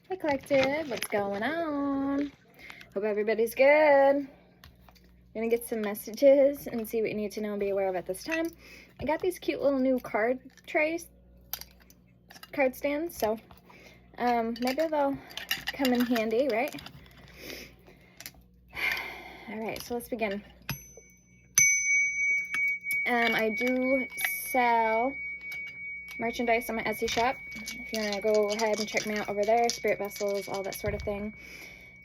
Hi Collective, what's going on? Hope everybody's good. Gonna get some messages and see what you need to know and be aware of at this time. I got these cute little new card stands, so maybe they'll come in handy, right? Alright, so let's begin. I do sell merchandise on my Etsy shop. If you want to go ahead and check me out over there, spirit vessels, all that sort of thing.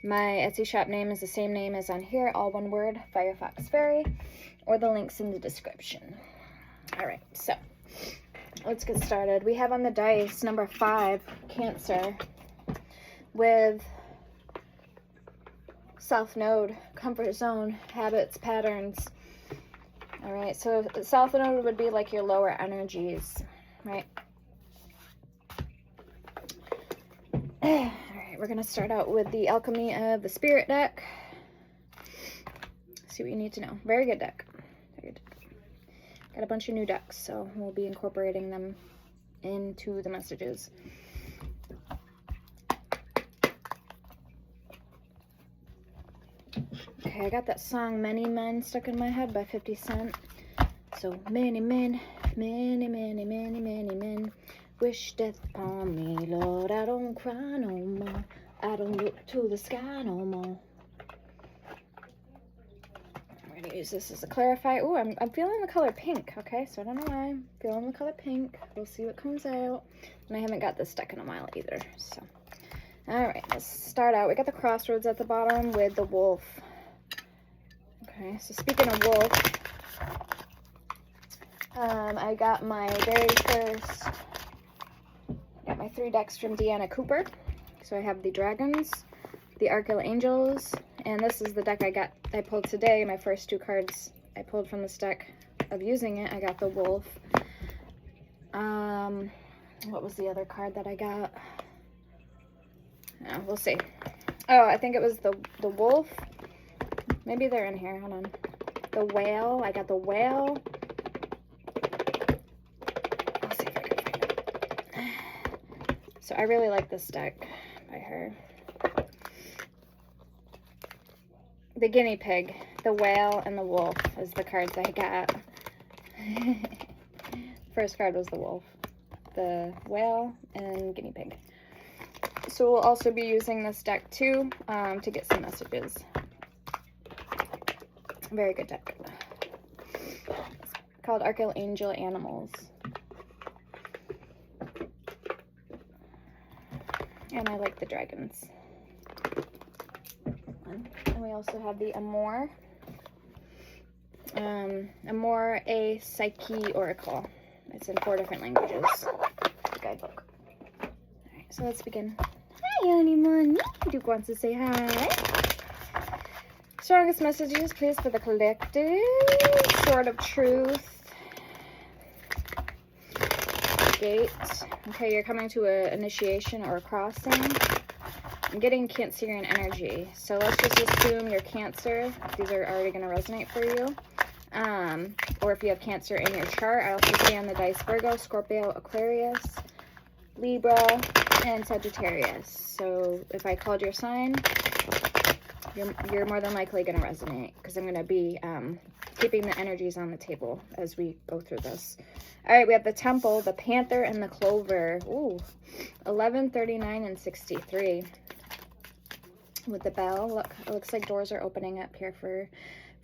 My Etsy shop name is the same name as on here, all one word, Firefox Fairy, or the link's in the description. Alright, so let's get started. We have on the dice number 5, Cancer, with South Node, Comfort Zone, Habits, Patterns. Alright, so South Node would be like your lower energies, right? Alright, we're going to start out with the Alchemy of the Spirit deck. See what you need to know. Very good deck. Very good deck. Got a bunch of new decks, so we'll be incorporating them into the messages. Okay, I got that song Many Men stuck in my head by 50 Cent. So many men, many, many, many, many men wish death upon me. Lord, I don't cry no more. I don't look to the sky no more. I'm going to use this as a clarifier. Ooh, I'm feeling the color pink, okay? So I don't know why. I'm feeling the color pink. We'll see what comes out. And I haven't got this deck in a while either, so. Alright, let's start out. We got the Crossroads at the bottom with the Wolf. Okay, so speaking of Wolf, I got my very first, got my 3 decks from Deanna Cooper. So I have the Dragons, the Archangels, and this is the deck I pulled today. My first 2 cards I pulled from this deck of using it. I got the Wolf. What was the other card that I got? We'll see. Oh, I think it was the Wolf. Maybe they're in here. Hold on. The Whale. I got the Whale. Let's see if I can find it. So I really like this deck by her. The Guinea Pig, the Whale, and the Wolf is the cards I got. First card was the Wolf, the Whale, and Guinea Pig. So we'll also be using this deck too to get some messages. Very good deck. It's called Archangel Animals. And I like the dragons. And we also have the Amor. Amor A Psyche Oracle. It's in 4 different languages. The guidebook. Alright, so let's begin. Hi, Honeymoon. Duke wants to say hi. Strongest messages, please, for the collective. Sword of Truth. Gate. Okay, you're coming to an initiation or a crossing. I'm getting Cancerian energy. So let's just assume you're Cancer. These are already going to resonate for you. Or if you have Cancer in your chart. I also see on the dice Virgo, Scorpio, Aquarius, Libra, and Sagittarius. So if I called your sign, you're more than likely going to resonate because I'm going to be keeping the energies on the table as we go through this. All right, we have the Temple, the Panther, and the Clover. Ooh, 11, 39, and 63. With the bell, look, it looks like doors are opening up here for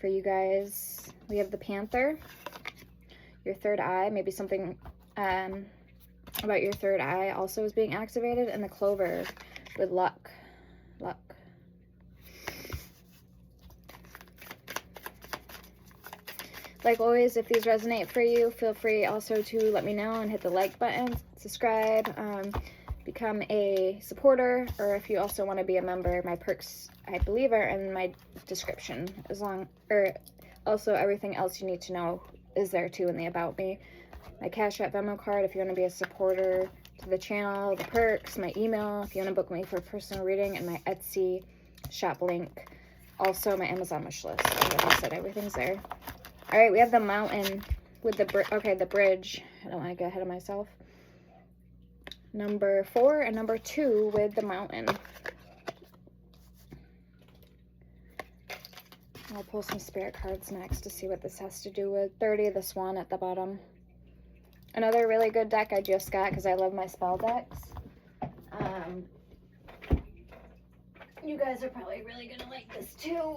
you guys. We have the Panther, your third eye, maybe something about your third eye also is being activated, and the Clover with luck. Like always, if these resonate for you, feel free also to let me know and hit the like button, subscribe, become a supporter, or if you also want to be a member, my perks, I believe, are in my description. Also everything else you need to know is there too in the About Me. My Cash App Venmo card if you want to be a supporter to the channel, the perks, my email if you want to book me for a personal reading, and my Etsy shop link. Also my Amazon wish list. Like I said, everything's there. All right, we have the Mountain with the bridge. I don't want to get ahead of myself. number 4 and number 2 with the mountain. I'll pull some spirit cards next to see what this has to do with 30, the swan at the bottom. Another really good deck I just got because I love my spell decks. You guys are probably really going to like this too.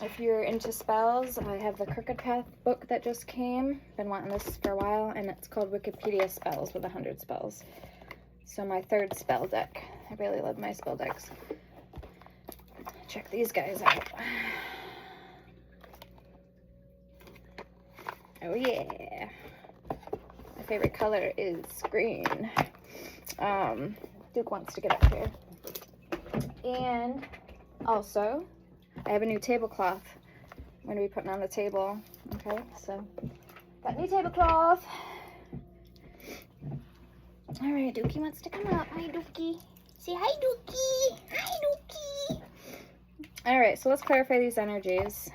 If you're into spells, I have the Crooked Path book that just came. Been wanting this for a while, and it's called Wikipedia Spells with 100 spells. So my 3rd spell deck. I really love my spell decks. Check these guys out. Oh yeah. My favorite color is green. Duke wants to get up here. And also, I have a new tablecloth I'm going to be putting on the table. Okay, so got new tablecloth. All right, Dookie wants to come up. Hi, Dookie. Say hi, Dookie. Hi, Dookie. All right, so let's clarify these energies.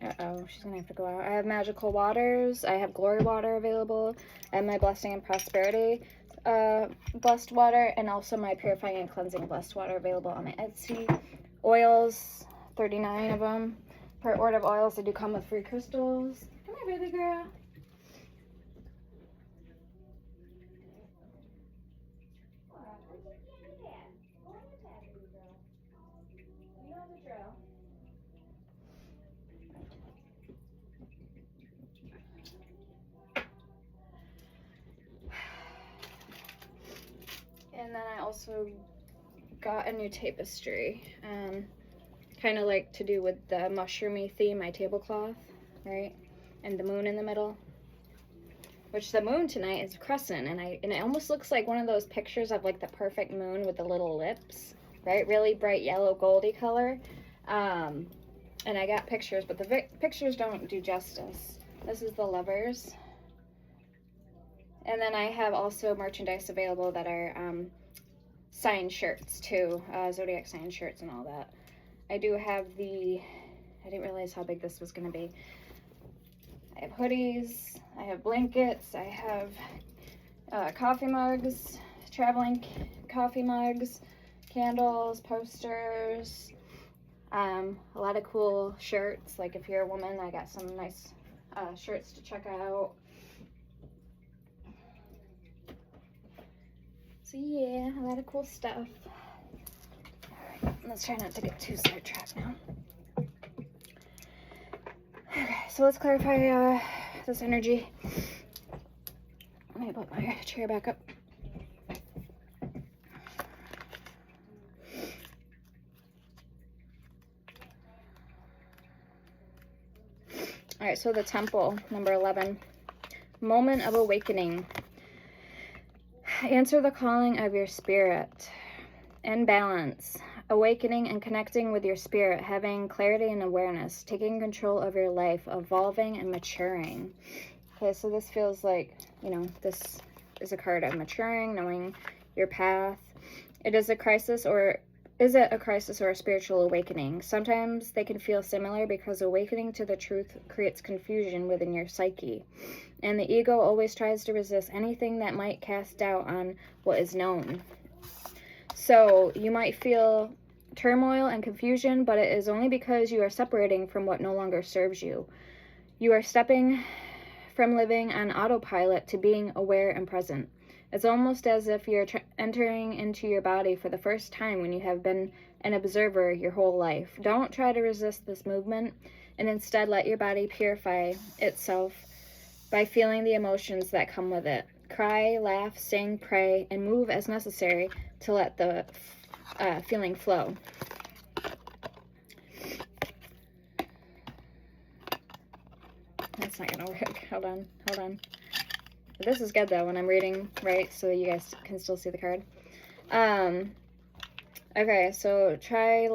Uh-oh, she's going to have to go out. I have magical waters. I have glory water available. I have my blessing and prosperity blessed water, and also my purifying and cleansing blessed water available on my Etsy. Oils, 39 of them. Per order of oils, they do come with free crystals. Come here, baby girl. And then I also got a new tapestry, kind of like to do with the mushroomy theme, my tablecloth, right? And the moon in the middle, which the moon tonight is crescent, and it almost looks like one of those pictures of like the perfect moon with the little lips, right? Really bright yellow goldy color. And I got pictures, but the pictures don't do justice. This is the lovers. And then I have also merchandise available that are signed shirts too, zodiac signed shirts and all that. I do have I didn't realize how big this was going to be. I have hoodies, I have blankets, I have coffee mugs, traveling coffee mugs, candles, posters, a lot of cool shirts. Like if you're a woman, I got some nice shirts to check out. So yeah, a lot of cool stuff. All right, let's try not to get too sidetracked now. Okay, so let's clarify this energy. Let me put my chair back up. All right, so the temple, number 11, moment of awakening. Answer the calling of your spirit. In balance, awakening and connecting with your spirit, having clarity and awareness, taking control of your life, evolving and maturing. Okay, so this feels like, this is a card of maturing, knowing your path. Is it a crisis or a spiritual awakening? Sometimes they can feel similar because awakening to the truth creates confusion within your psyche. And the ego always tries to resist anything that might cast doubt on what is known. So you might feel turmoil and confusion, but it is only because you are separating from what no longer serves you. You are stepping from living on autopilot to being aware and present. It's almost as if you're entering into your body for the first time when you have been an observer your whole life. Don't try to resist this movement, and instead let your body purify itself by feeling the emotions that come with it. Cry, laugh, sing, pray, and move as necessary to let the feeling flow. That's not gonna work. Hold on. This is good though when I'm reading, right? So you guys can still see the card. Okay, so try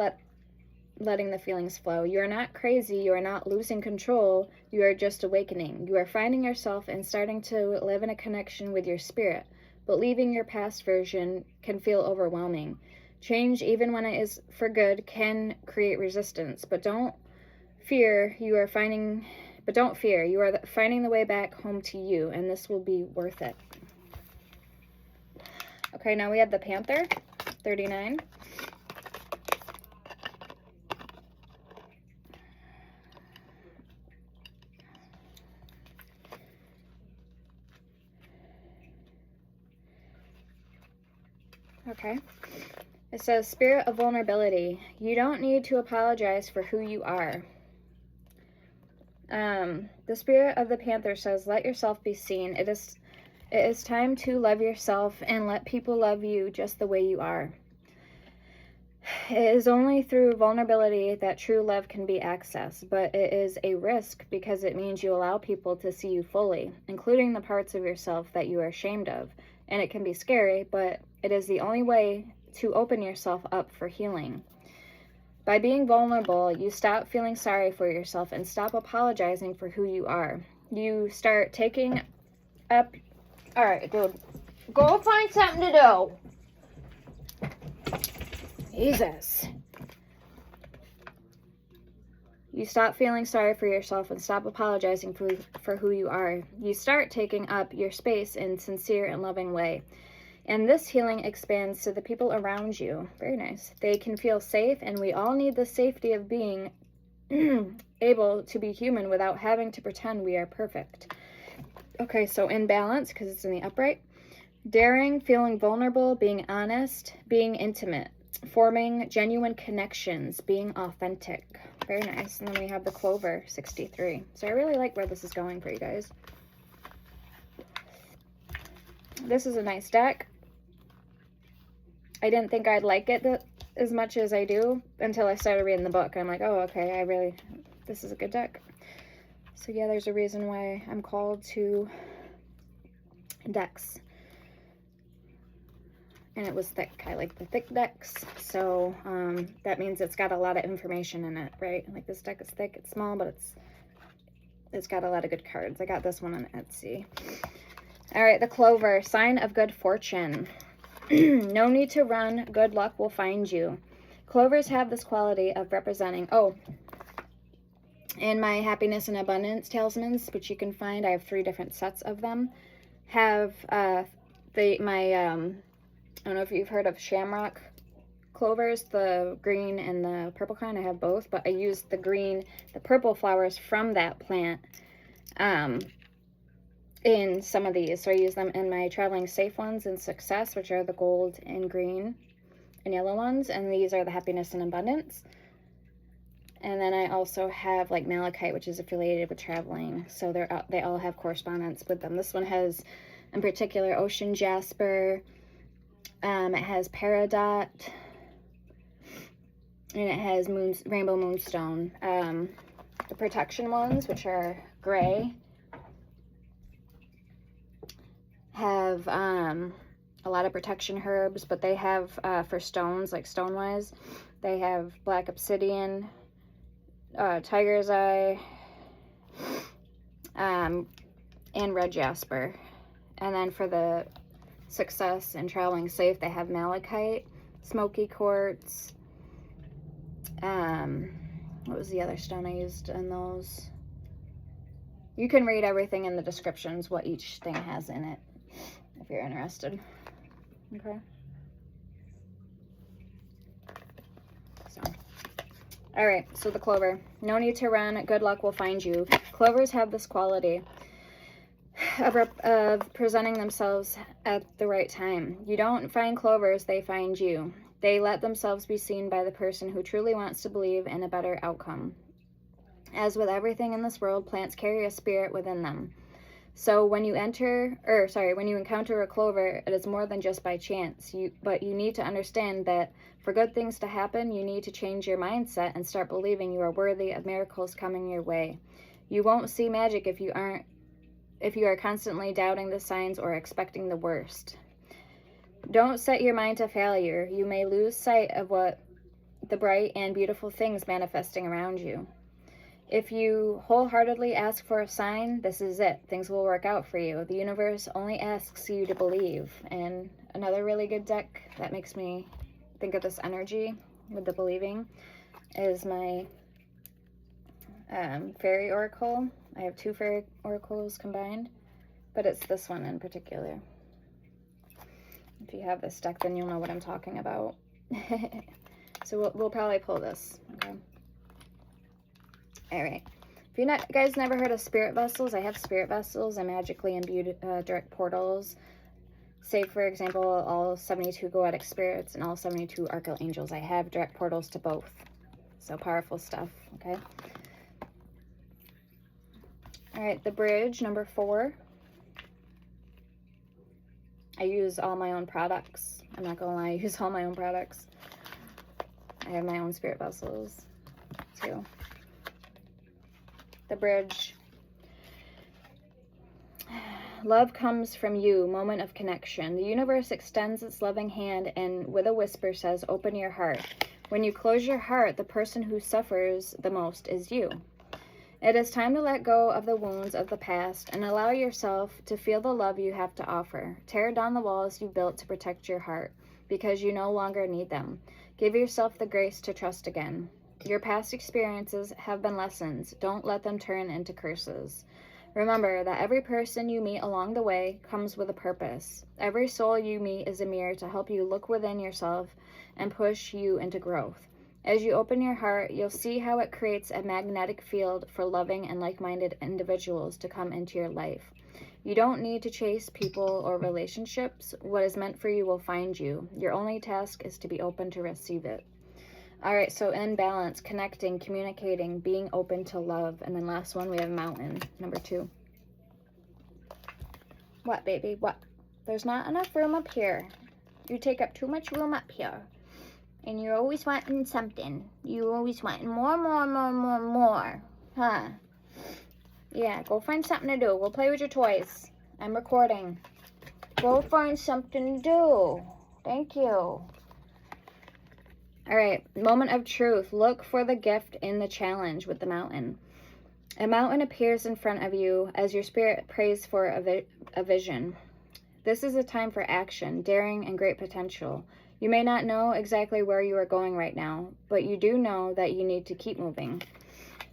letting the feelings flow. You are not crazy. You are not losing control. You are just awakening. You are finding yourself and starting to live in a connection with your spirit. But leaving your past version can feel overwhelming. Change, even when it is for good, can create resistance. But don't fear. You are finding But don't fear. You are finding the way back home to you, and this will be worth it. Okay, now we have the Panther, 39. Okay. It says, Spirit of vulnerability. You don't need to apologize for who you are. The Spirit of the Panther says, let yourself be seen. It is time to love yourself and let people love you just the way you are. It is only through vulnerability that true love can be accessed, but it is a risk because it means you allow people to see you fully, including the parts of yourself that you are ashamed of. And it can be scary, but it is the only way to open yourself up for healing. By being vulnerable, you stop feeling sorry for yourself and stop apologizing for who you are. You start taking up... All right, dude. Go find something to do. Jesus. You stop feeling sorry for yourself and stop apologizing for who you are. You start taking up your space in a sincere and loving way. And this healing expands to the people around you. Very nice. They can feel safe, and we all need the safety of being able to be human without having to pretend we are perfect. Okay, so in balance, because it's in the upright. Daring, feeling vulnerable, being honest, being intimate, forming genuine connections, being authentic. Very nice. And then we have the Clover, 63. So I really like where this is going for you guys. This is a nice deck. I didn't think I'd like it as much as I do until I started reading the book. I'm like, oh, okay, this is a good deck. So yeah, there's a reason why I'm called to decks. And it was thick. I like the thick decks. So that means it's got a lot of information in it, right? Like this deck is thick, it's small, but it's got a lot of good cards. I got this one on Etsy. All right, the Clover, sign of good fortune. No need to run. Good luck will find you. Clovers have this quality of representing... Oh, and my Happiness and Abundance Talismans, which you can find, I have 3 different sets of them, have I don't know if you've heard of Shamrock Clovers, the green and the purple kind. I have both, but I use the purple flowers from that plant in some of these. So I use them in my Traveling Safe ones and Success, which are the gold and green and yellow ones, and these are the Happiness and Abundance. And then I also have like Malachite, which is affiliated with traveling, so they all have correspondence with them. This one has in particular Ocean Jasper, it has Peridot, and it has Rainbow Moonstone. The protection ones, which are gray, have a lot of protection herbs, but they have for stones, like stone-wise, they have black obsidian, tiger's eye, and red jasper. And then for the Success and Traveling Safe, they have malachite, smoky quartz. What was the other stone I used in those? You can read everything in the descriptions, what each thing has in it, if you're interested. Okay. So, all right, so the Clover. No need to run. Good luck will find you. Clovers have this quality of presenting themselves at the right time. You don't find clovers, they find you. They let themselves be seen by the person who truly wants to believe in a better outcome. As with everything in this world, plants carry a spirit within them. So when you encounter a clover, it is more than just by chance. But you need to understand that for good things to happen, you need to change your mindset and start believing you are worthy of miracles coming your way. You won't see magic if you are constantly doubting the signs or expecting the worst. Don't set your mind to failure. You may lose sight of what the bright and beautiful things manifesting around you. If you wholeheartedly ask for a sign, this is it. Things will work out for you. The universe only asks you to believe. And another really good deck that makes me think of this energy with the believing is my Fairy Oracle. I have 2 fairy oracles combined, but it's this one in particular. If you have this deck, then you'll know what I'm talking about. So we'll probably pull this, okay? All right. If you guys never heard of spirit vessels, I have spirit vessels and magically imbued direct portals. Say, for example, all 72 goetic spirits and all 72 archangels. I have direct portals to both. So powerful stuff, okay? All right, the bridge, number 4. I use all my own products. I'm not gonna lie, I use all my own products. I have my own spirit vessels, too. The bridge. Love comes from you, moment of connection. The universe extends its loving hand and with a whisper says, open your heart. When you close your heart, the person who suffers the most is you. It is time to let go of the wounds of the past and allow yourself to feel the love you have to offer. Tear down the walls you built to protect your heart because you no longer need them. Give yourself the grace to trust again. Your past experiences have been lessons. Don't let them turn into curses. Remember that every person you meet along the way comes with a purpose. Every soul you meet is a mirror to help you look within yourself and push you into growth. As you open your heart, you'll see how it creates a magnetic field for loving and like-minded individuals to come into your life. You don't need to chase people or relationships. What is meant for you will find you. Your only task is to be open to receive it. All right, so in balance, connecting, communicating, being open to love. And then last one, we have mountain, number 2. What, baby? What? There's not enough room up here. You take up too much room up here. And you're always wanting something. You're always wanting more. Huh? Yeah, go find something to do. Go play with your toys. I'm recording. Go find something to do. Thank you. All right, moment of truth. Look for the gift in the challenge with the mountain. A mountain appears in front of you as your spirit prays for a vision. This is a time for action, daring, and great potential. You may not know exactly where you are going right now, but you do know that you need to keep moving.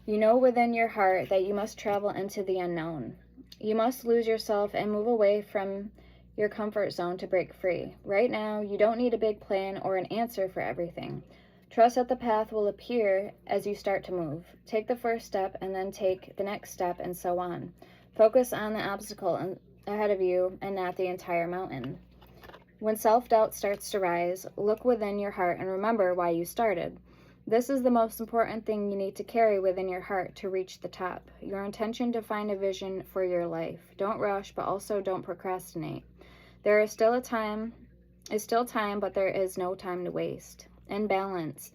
You know within your heart that you must travel into the unknown. You must lose yourself and move away from your comfort zone to break free. Right now, you don't need a big plan or an answer for everything. Trust that the path will appear as you start to move. Take the first step and then take the next step and so on. Focus on the obstacle ahead of you and not the entire mountain. When self-doubt starts to rise, look within your heart and remember why you started. This is the most important thing you need to carry within your heart to reach the top. Your intention to find a vision for your life. Don't rush, but also don't procrastinate. There is still time, but there is no time to waste. In balance,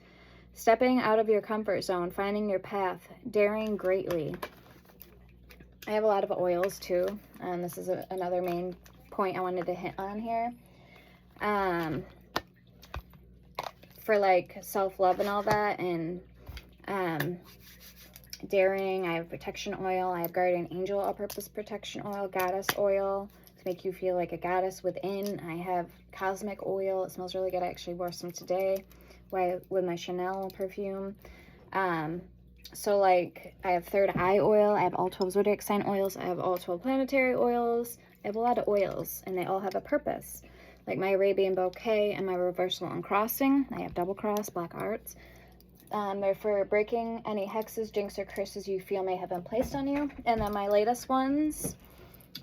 stepping out of your comfort zone, finding your path, daring greatly. I have a lot of oils too, and this is another main point I wanted to hit on here. For like self-love and all that, and daring. I have protection oil. I have guardian angel all-purpose protection oil, goddess oil to make you feel like a goddess within. I have cosmic oil. It smells really good. I actually wore some today with my Chanel perfume. So like I have third eye oil. I have all 12 zodiac sign oils. I have all 12 planetary oils. I have a lot of oils and they all have a purpose. Like my Arabian bouquet and my reversal uncrossing. I have double cross, black arts. They're for breaking any hexes, jinx, or curses you feel may have been placed on you. And then my latest ones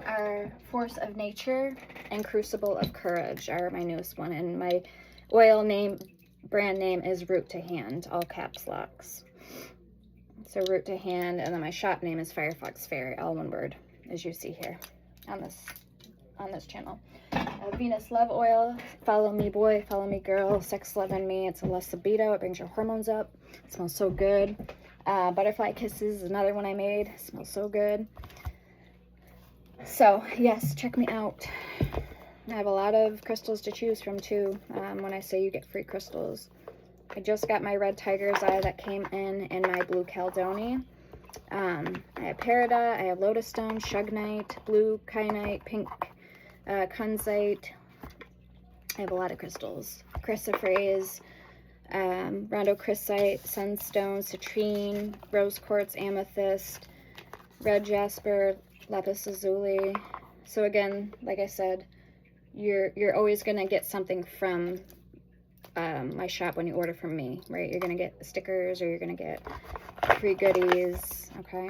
are Force of Nature and Crucible of Courage are my newest one. And my oil brand name is Root to Hand, all caps locks. So Root to Hand, and then my shop name is Firefox Fairy, all one word, as you see here on this channel. Venus Love Oil, follow me boy, follow me girl, sex love in me. It's a less libido, it brings your hormones up. It smells so good. Butterfly Kisses is another one I made. It smells so good. So yes, check me out. I have a lot of crystals to choose from too. When I say you get free crystals. I just got my red tiger's eye that came in my blue Caldoni. I have Peridot, I have Lotus Stone, Shugnite, blue Kyanite, pink Kunzite. I have a lot of crystals. Chrysoprase, Rhodochrosite, Sunstone, Citrine, Rose Quartz, Amethyst, red jasper, lapis lazuli. So again, like I said, you're always gonna get something from my shop when you order from me, right? You're gonna get stickers, or you're gonna get free goodies, okay?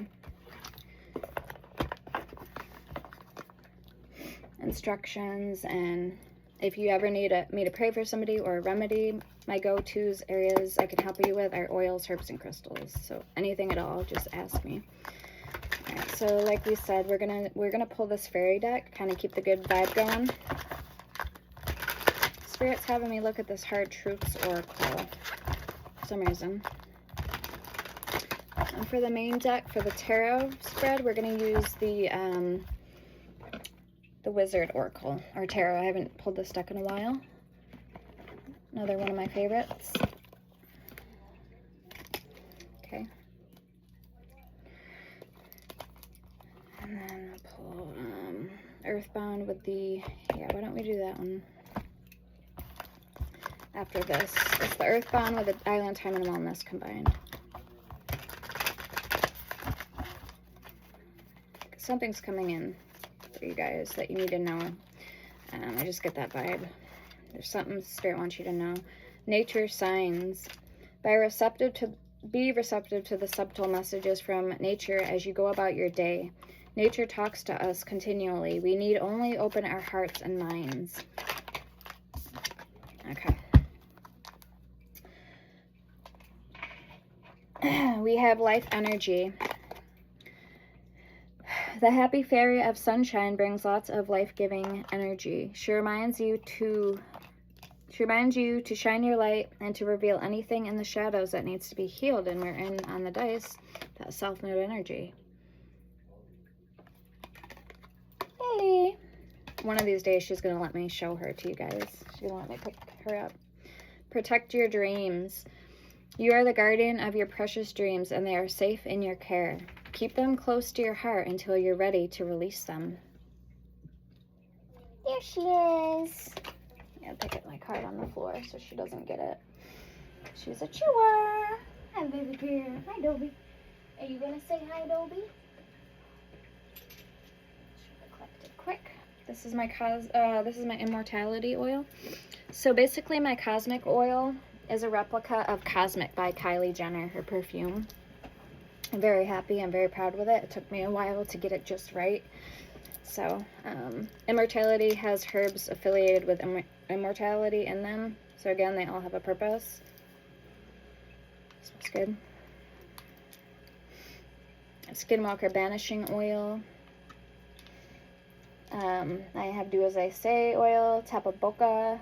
Instructions, and if you ever need me to pray for somebody or a remedy, my go-tos areas I can help you with are oils, herbs, and crystals. So anything at all, just ask me. All right, so like we said, we're gonna pull this fairy deck, kind of keep the good vibe going. Spirit's having me look at this Hard Truths Oracle for some reason. And for the main deck, for the tarot spread, we're gonna use the Wizard Oracle, or Tarot. I haven't pulled this deck in a while. Another one of my favorites. Okay. And then I'll pull Earthbound with the, yeah, why don't we do that one after this? It's the Earthbound with the Island Time and Wellness combined. Something's coming in for you guys that you need to know. I just get that vibe. There's something Spirit wants you to know. Nature signs. Be receptive to the subtle messages from nature as you go about your day. Nature talks to us continually. We need only open our hearts and minds. Okay. We have life energy. The happy fairy of sunshine brings lots of life-giving energy. She reminds you to shine your light and to reveal anything in the shadows that needs to be healed. And we're in on the dice that self-made energy. Lily. One of these days she's going to let me show her to you guys. She's going to let me pick her up. Protect your dreams. You are the guardian of your precious dreams, and they are safe in your care. Keep them close to your heart until you're ready to release them. There she is. Yeah, pick up my card on the floor so she doesn't get it. She's a chewer. Hi, baby girl. Hi, Dobie. Are you gonna say hi, Dobie? Should have collected quick. This is my immortality oil. So basically, my cosmic oil is a replica of Cosmic by Kylie Jenner, her perfume. I'm very happy. I'm very proud with it. It took me a while to get it just right. So, immortality has herbs affiliated with immortality in them. So again, they all have a purpose. Smells good. Skinwalker Banishing Oil. I have Do As I Say oil, Tapa Boca.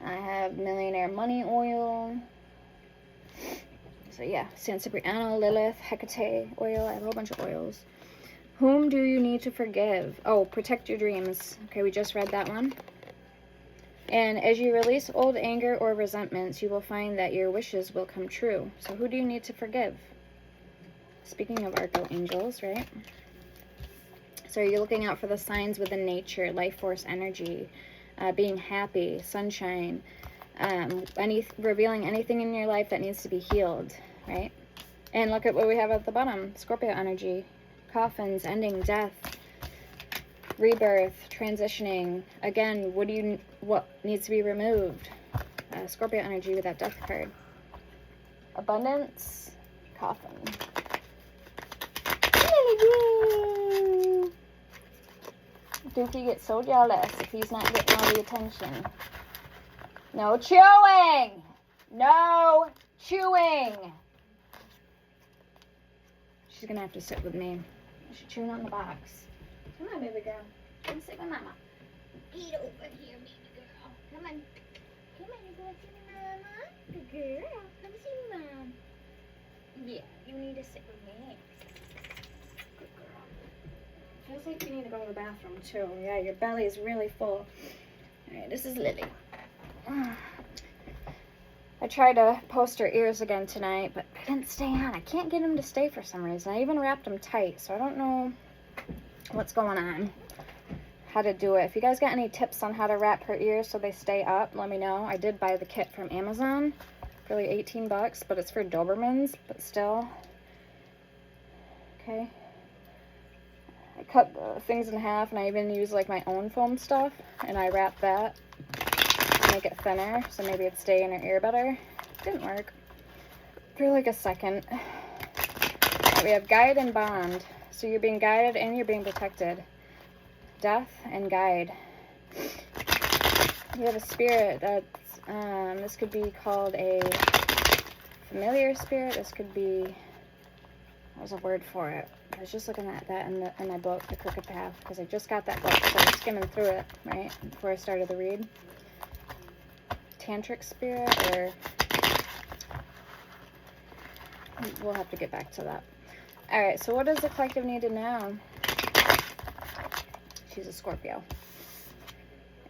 I have Millionaire Money oil. So yeah, San Cipriano, Lilith, Hecate oil. I have a whole bunch of oils. Whom do you need to forgive? Oh, protect your dreams. Okay, we just read that one. And as you release old anger or resentments, you will find that your wishes will come true. So who do you need to forgive? Speaking of archangels, right? So you're looking out for the signs within nature, life force energy, being happy, sunshine, revealing anything in your life that needs to be healed, right? And look at what we have at the bottom, Scorpio energy, coffins, ending, death, rebirth, transitioning. Again, what needs to be removed? Scorpio energy with that death card. Abundance, coffin. Dookie gets so jealous if he's not getting all the attention. No chewing! No chewing! She's gonna have to sit with me. She's chewing on the box. Come on, baby girl. Come sit with mama. Get over here, baby girl. Come on. Come on, you going to sit with mama? Good girl. Come see mom. Yeah, you need to sit with me. Good girl. Feels like you need to go to the bathroom too. Yeah, your belly is really full. Alright, this is Lily. I tried to post her ears again tonight, but I didn't stay on. I can't get them to stay for some reason. I even wrapped them tight, so I don't know what's going on, how to do it. If you guys got any tips on how to wrap her ears so they stay up, let me know. I did buy the kit from Amazon for like 18 bucks, but it's for Dobermans, but still. Okay, cut things in half, and I even use like my own foam stuff, and I wrap that to make it thinner, so maybe it'd stay in your ear better. Didn't work for like a second. We have guide and bond. So you're being guided and you're being protected. Death and guide. You have a spirit that's, this could be called a familiar spirit. This could be, what was a word for it? I was just looking at that in my book, The Crooked Path, because I just got that book, so I was skimming through it, right, before I started the read. Tantric spirit, or we'll have to get back to that. All right, so what does the collective need to know? She's a Scorpio.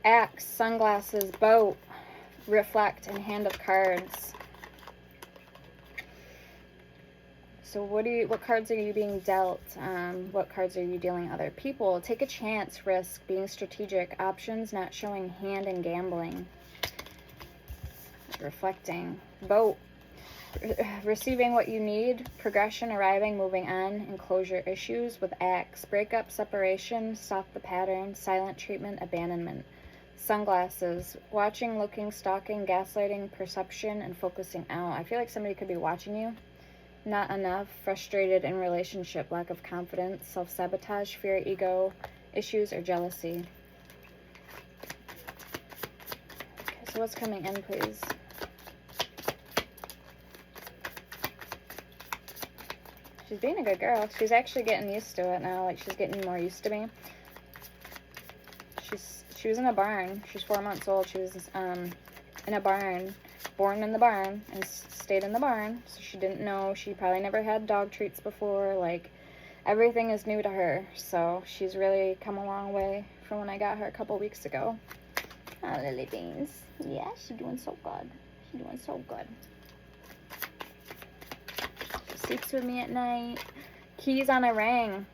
Axe, sunglasses, boat, reflect, and hand of cards. So what cards are you being dealt? What cards are you dealing other people? Take a chance, risk, being strategic, options, not showing hand, and gambling. Reflecting. Boat. Receiving what you need, progression, arriving, moving on, and closure issues with Axe. Breakup, separation, stop the pattern, silent treatment, abandonment. Sunglasses. Watching, looking, stalking, gaslighting, perception, and focusing out. I feel like somebody could be watching you. Not enough, frustrated in relationship, lack of confidence, self-sabotage, fear, ego, issues, or jealousy. Okay, so what's coming in, please? She's being a good girl. She's actually getting used to it now. Like, she's getting more used to me. She was in a barn. She's 4 months old. She was in a barn, born in the barn, and stayed in the barn. So she didn't know. She probably never had dog treats before. Like, everything is new to her. So she's really come a long way from when I got her a couple weeks ago. Oh, Lily Beans. Yeah, she's doing so good. She's doing so good. Sleeps with me at night. Keys on a ring.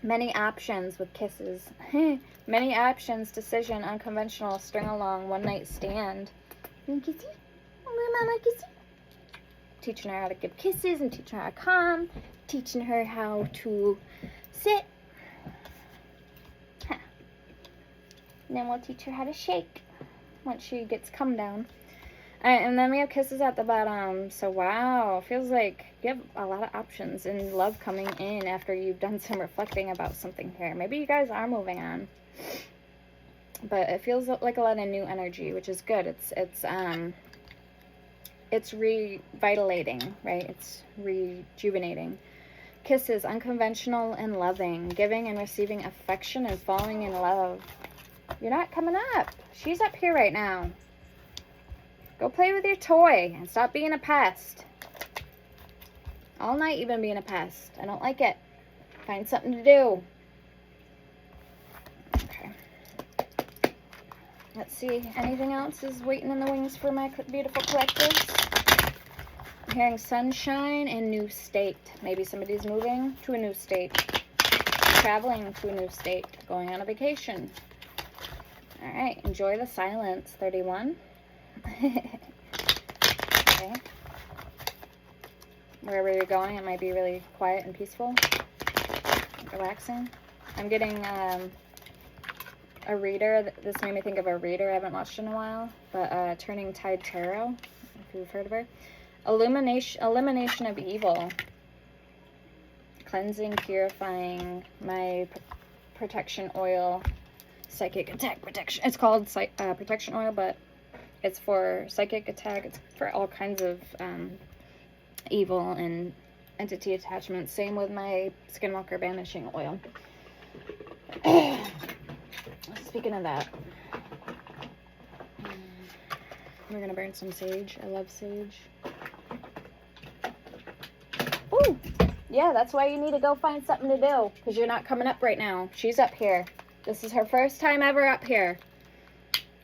Many options with kisses. Many options, decision, unconventional, string along, one night stand. Kissy? Oh, mama, kissy. Teaching her how to give kisses and teaching her how to calm. Teaching her how to sit. Huh. And then we'll teach her how to shake once she gets come down. Alright, and then we have kisses at the bottom. So, wow, feels like you have a lot of options and love coming in after you've done some reflecting about something here. Maybe you guys are moving on. But it feels like a lot of new energy, which is good. It's revitalating, right? It's rejuvenating. Kisses, unconventional and loving. Giving and receiving affection and falling in love. You're not coming up. She's up here right now. Go play with your toy and stop being a pest. All night you've been being a pest. I don't like it. Find something to do. Okay. Let's see. Anything else is waiting in the wings for my beautiful collectives? I'm hearing sunshine and new state. Maybe somebody's moving to a new state. Traveling to a new state. Going on a vacation. All right. Enjoy the silence. 31. Okay. Wherever you're going, it might be really quiet and peaceful, relaxing. I'm getting a reader. This made me think of a reader I haven't watched in a while, but Turning Tide Tarot, if you've heard of her. Elimination of evil. Cleansing, purifying, my protection oil, psychic attack protection. It's called protection oil, but it's for psychic attack. It's for all kinds of evil and entity attachments. Same with my Skinwalker banishing oil. Speaking of that, we're going to burn some sage. I love sage. Ooh! Yeah, that's why you need to go find something to do. Because you're not coming up right now. She's up here. This is her first time ever up here.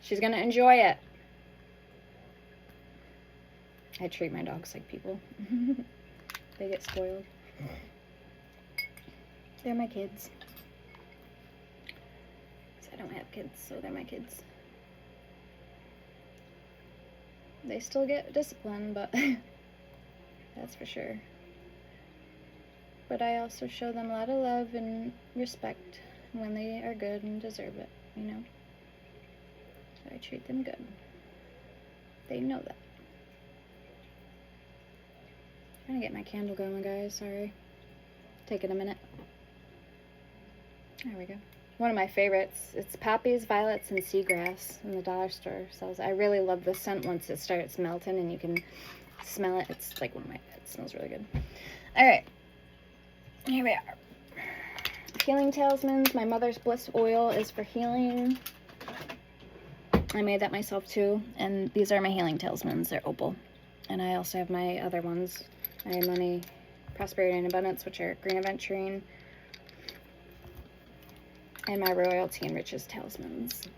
She's going to enjoy it. I treat my dogs like people. They get spoiled. They're my kids. I don't have kids, so they're my kids. They still get discipline, but that's for sure. but I also show them a lot of love and respect when they are good and deserve it, you know. So I treat them good. They know that. Trying to get my candle going, guys. Sorry. Taking a minute. There we go. One of my favorites. It's poppies, violets, and seagrass in the dollar store sells. I really love the scent once it starts melting and you can smell it. It's like it smells really good. All right. Here we are. Healing talismans. My mother's bliss oil is for healing. I made that myself too. And these are my healing talismans. They're opal. And I also have my other ones. My money, prosperity, and abundance, which are green aventurine. And my royalty and riches talismans.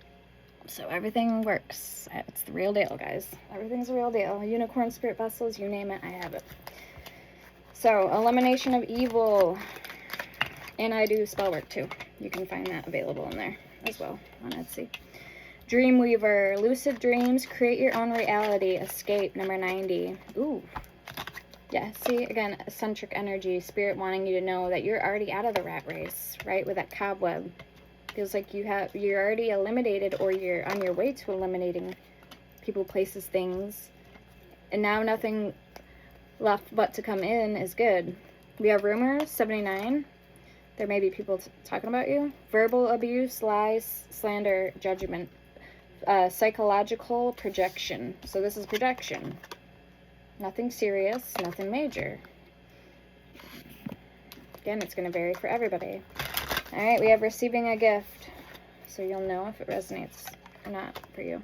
So everything works. It's the real deal, guys. Everything's the real deal. Unicorn spirit vessels, you name it, I have it. So, elimination of evil. And I do spell work too. You can find that available in there as well on Etsy. Dreamweaver, lucid dreams, create your own reality, escape, number 90. Ooh. Yeah, see, again, eccentric energy, spirit wanting you to know that you're already out of the rat race, right? With that cobweb. Feels like you're already eliminated, or you're on your way to eliminating people, places, things. And now nothing left but to come in is good. We have rumors, 79. There may be people talking about you. Verbal abuse, lies, slander, judgment. Psychological projection. So this is projection. Nothing serious, nothing major. Again, it's going to vary for everybody. All right, we have receiving a gift. So you'll know if it resonates or not for you.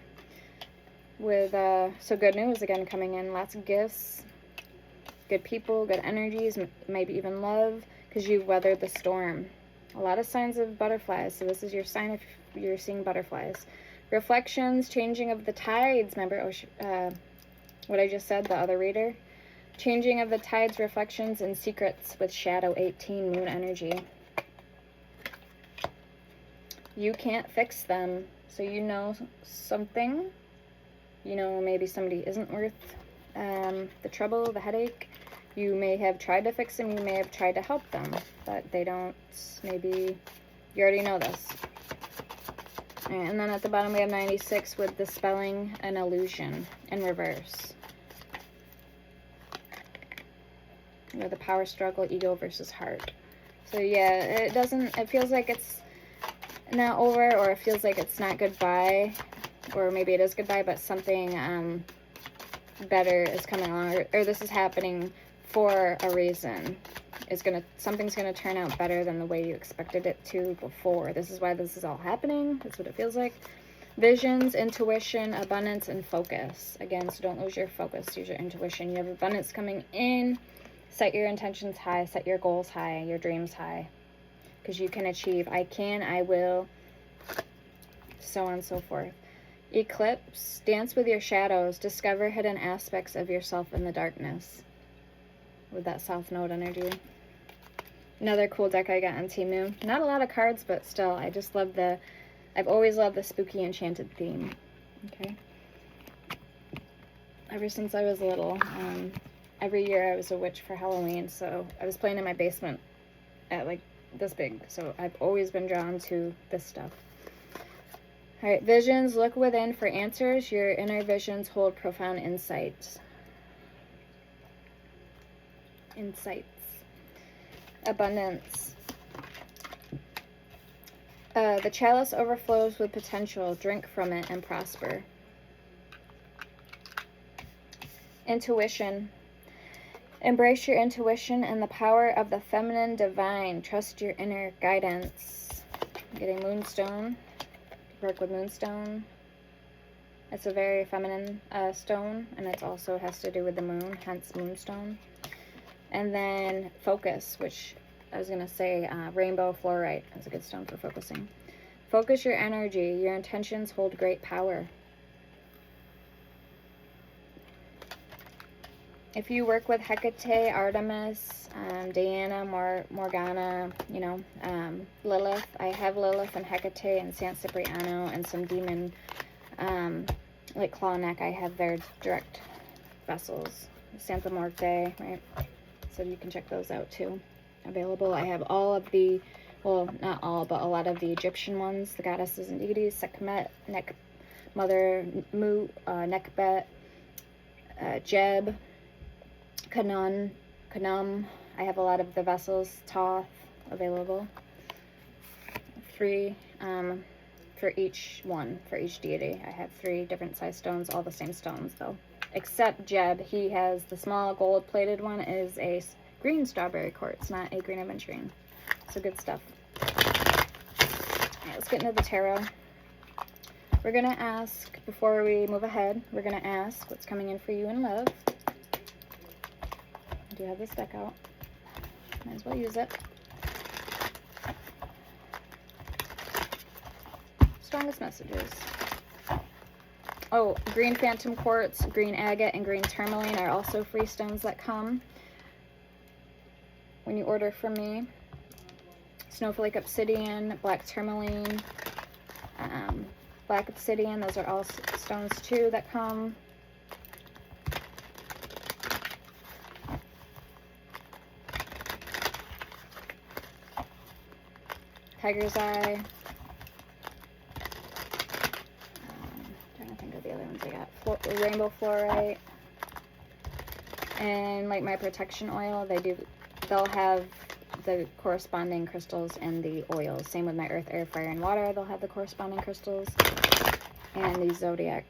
With, so good news again coming in. Lots of gifts. Good people, good energies, maybe even love, because you've weathered the storm. A lot of signs of butterflies. So this is your sign if you're seeing butterflies. Reflections, changing of the tides. Remember what I just said, the other reader? Changing of the tides, reflections, and secrets with Shadow 18, moon energy. You can't fix them. So you know something. You know maybe somebody isn't worth the trouble, the headache. You may have tried to fix them. You may have tried to help them. But they don't. Maybe you already know this. And then at the bottom we have 96 with dispelling an illusion in reverse. With the power struggle, ego versus heart. So yeah, it feels like it's not over, or it feels like it's not goodbye, or maybe it is goodbye, but something better is coming along, or this is happening for a reason. Something's gonna turn out better than the way you expected it to before. This is why this is all happening. That's what it feels like. Visions, intuition, abundance, and focus. Again, so don't lose your focus. Use your intuition. You have abundance coming in. Set your intentions high. Set your goals high. Your dreams high. Because you can achieve. I can. I will. So on and so forth. Eclipse. Dance with your shadows. Discover hidden aspects of yourself in the darkness. With that South Node energy. Another cool deck I got on Temu. Not a lot of cards, but still, I just love I've always loved the spooky enchanted theme. Okay. Ever since I was little. Every year I was a witch for Halloween, so I was playing in my basement at like this big. So I've always been drawn to this stuff. Alright, visions. Look within for answers. Your inner visions hold profound insights. Abundance. The chalice overflows with potential. Drink from it and prosper. Intuition. Embrace your intuition and the power of the feminine divine. Trust your inner guidance. I'm getting moonstone. Work with moonstone. It's a very feminine stone, and it also has to do with the moon, hence moonstone. And then focus, which I was going to say rainbow fluorite is a good stone for focusing. Focus your energy. Your intentions hold great power. If you work with Hecate, Artemis, Diana, Morgana, Lilith. I have Lilith and Hecate and San Cipriano and some demon, like Clawneck. I have their direct vessels. Santa Muerte, right? So you can check those out too. available. I have all of the, well, not all, but a lot of the Egyptian ones, the goddesses and deities, Sekhmet, Mother Mu, Nekhbet, Jeb, Khnum. I have a lot of the vessels, Thoth, available. 3 for each one, for each deity. I have 3 different size stones, all the same stones though. Except Jeb, he has the small gold-plated one is a green strawberry quartz, not a green aventurine. So good stuff. Alright, let's get into the tarot. We're going to ask, before we move ahead, we're going to ask what's coming in for you in love. I do have this deck out. Might as well use it. Strongest messages. Oh, green phantom quartz, green agate, and green tourmaline are also free stones that come when you order from me. Snowflake obsidian, black tourmaline, black obsidian, those are all stones too that come. Tiger's eye. Trying to think of the other ones I got. Rainbow fluorite. And like my protection oil, they'll have the corresponding crystals and the oils. Same with my earth, air, fire, and water. They'll have the corresponding crystals. And the zodiac,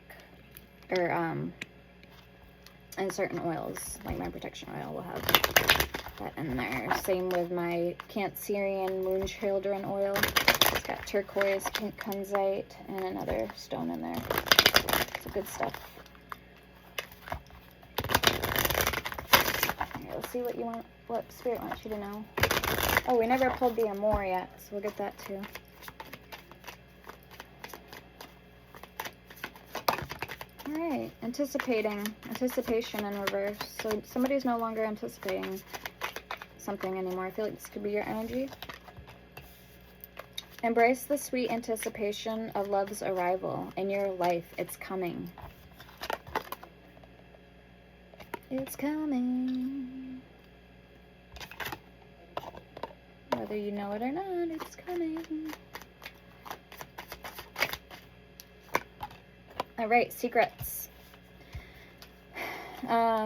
or and certain oils, like my protection oil, will have that in there. Same with my Cancerian Moon Children oil. It's got turquoise, pink kunzite, and another stone in there. It's good stuff. Here, let's see what Spirit wants you to know. Oh, we never pulled the Amour yet, so we'll get that too. Alright, anticipation in reverse. So somebody's no longer anticipating something anymore. I feel like this could be your energy. Embrace the sweet anticipation of love's arrival in your life. It's coming. It's coming. Whether you know it or not, it's coming. Alright, secrets.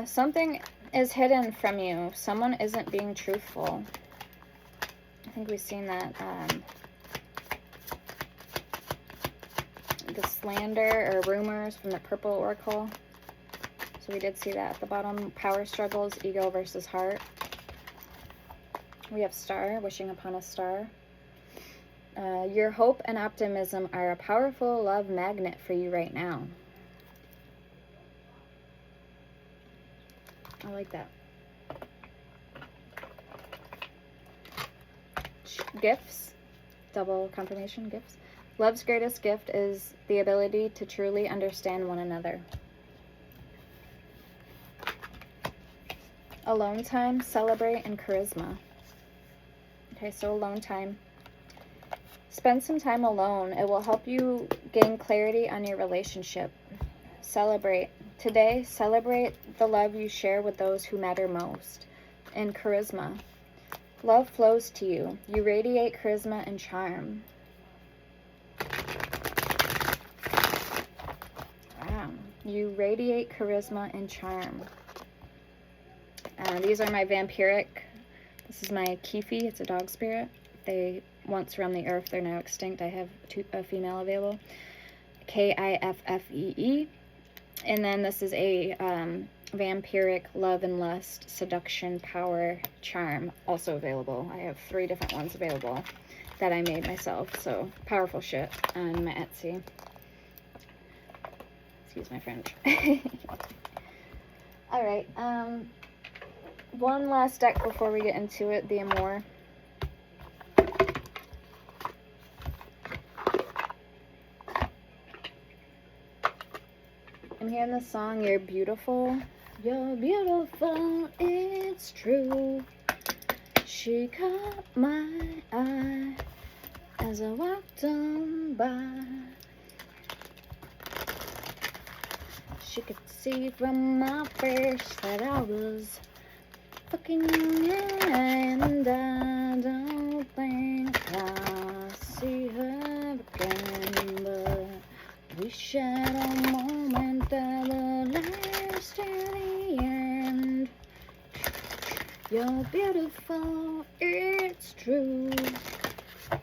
Something is hidden from you. Someone isn't being truthful. I think we've seen that. The slander or rumors from the Purple Oracle. So we did see that at the bottom. Power struggles, ego versus heart. We have Star, wishing upon a star. Your hope and optimism are a powerful love magnet for you right now. I like that. Gifts. Double confirmation, gifts. Love's greatest gift is the ability to truly understand one another. Alone time, celebrate, and charisma. Okay, so alone time. Spend some time alone. It will help you gain clarity on your relationship. Celebrate. Today, celebrate the love you share with those who matter most. And charisma. Love flows to you. You radiate charisma and charm. Wow. You radiate charisma and charm. These are my vampiric. This is my Keefe. It's a dog spirit. They once roamed the earth. They're now extinct. I have a female available. Kiffee. And then this is a vampiric love and lust, seduction, power, charm, also available. I have 3 different ones available that I made myself. So powerful shit on my Etsy. Excuse my French. All right. One last deck before we get into it, the Amour. I'm hearing the song, You're Beautiful. You're beautiful, it's true. She caught my eye as I walked on by. She could see from my face that I was looking you, and I don't think I'll see her again, but we shared a moment that will last till the end. You're beautiful, it's true. So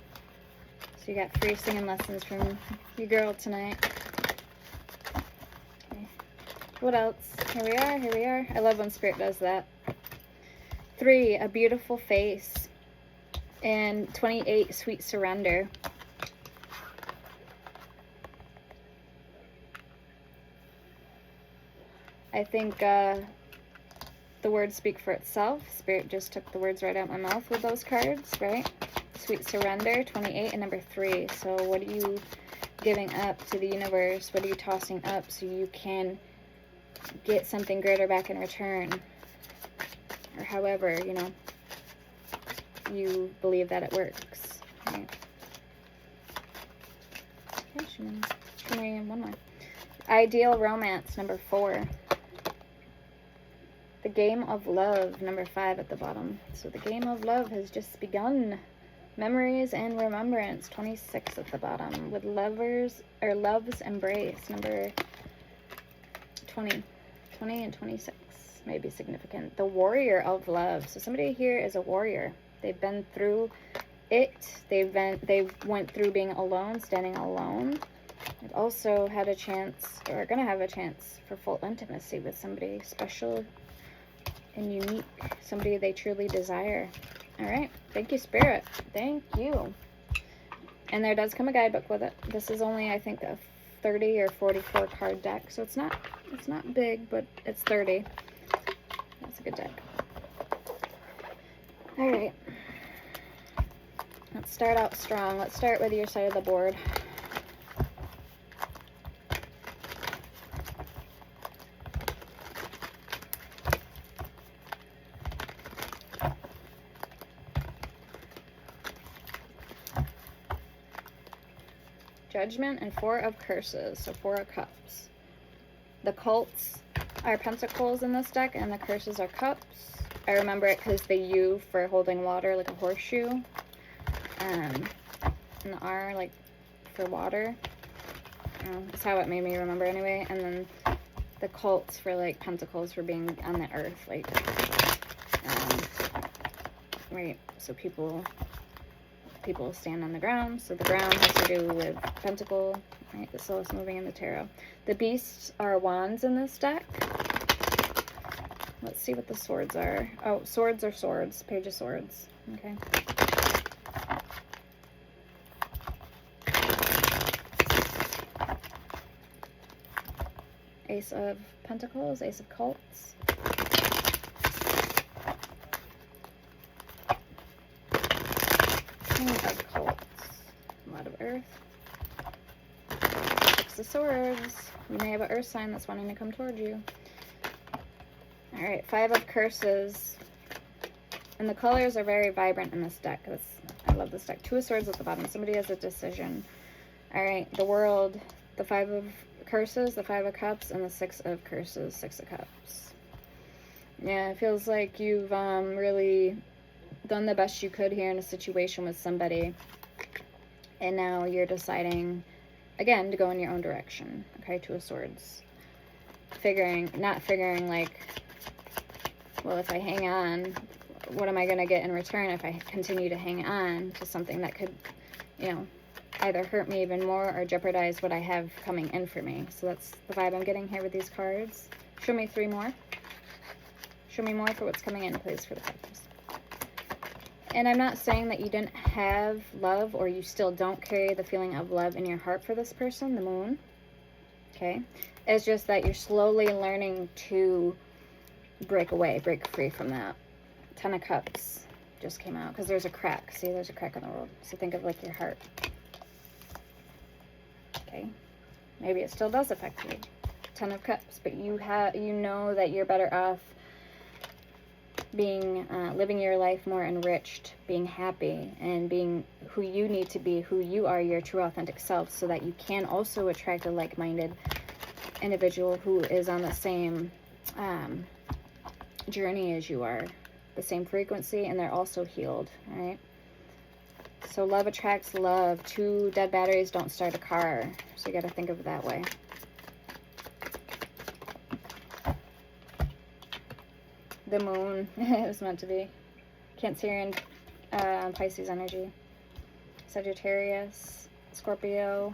you got free singing lessons from your girl tonight. Okay. What else? Here we are, here we are. I love when Spirit does that. 3, a beautiful face. And 28, sweet surrender. I think the words speak for itself. Spirit just took the words right out my mouth with those cards, right? Sweet surrender, 28, and number 3. So what are you giving up to the universe? What are you tossing up so you can get something greater back in return? Or however, you know, you believe that it works, right? Okay, show me one more. Ideal romance, number 4. The game of love, number 5 at the bottom. So the game of love has just begun. Memories and remembrance, 26 at the bottom. With lovers, or love's embrace, number 20. 20 and 26 may be significant. The warrior of love. So somebody here is a warrior. They've been through it. They've went through being alone, standing alone. They've also had a chance, or are going to have a chance for full intimacy with somebody special and unique, somebody they truly desire. All right, thank you, Spirit. Thank you. And there does come a guidebook with it. This is only, I think, a 30 or 44 card deck, so it's not big, but it's 30. That's a good deck. All right, let's start out strong. Let's start with your side of the board. Judgment and 4 of curses, so 4 of cups. The cults are pentacles in this deck, and the curses are cups. I remember it because the U for holding water, like a horseshoe, and the R, like, for water. That's how it made me remember anyway. And then the cults for, like, pentacles for being on the earth, like, right, so people stand on the ground, so the ground has to do with pentacle, right? The slowest moving in the tarot. The beasts are wands in this deck. Let's see what the swords are. Oh, swords are swords. Page of swords. Okay. Ace of pentacles, ace of cults. Of cults, a lot of earth. 6 of swords. You may have an earth sign that's wanting to come towards you. Alright, 5 of curses. And the colors are very vibrant in this deck. I love this deck. 2 of swords at the bottom. Somebody has a decision. Alright, the world. The 5 of curses, the 5 of cups, and the 6 of curses, 6 of cups. Yeah, it feels like you've really done the best you could here in a situation with somebody, and now you're deciding again to go in your own direction. Okay, 2 of swords. Not figuring like, well, if I hang on, what am I going to get in return if I continue to hang on to something that could, you know, either hurt me even more or jeopardize what I have coming in for me. So that's the vibe I'm getting here with these cards. Show me 3 more. Show me more for what's coming in, please, for the cards. And I'm not saying that you didn't have love or you still don't carry the feeling of love in your heart for this person, the moon. Okay? It's just that you're slowly learning to break free from that. 10 of Cups just came out because there's a crack. See, there's a crack in the world. So think of like your heart. Okay? Maybe it still does affect you. 10 of Cups, but you know that you're better off being living your life more enriched, being happy, and being who you need to be, who you are, your true authentic self, so that you can also attract a like-minded individual who is on the same journey as you are, the same frequency, and they're also healed, all right? So love attracts love. 2 dead batteries don't start a car. So you got to think of it that way. The moon, it was meant to be. Cancerian, Pisces energy. Sagittarius, Scorpio,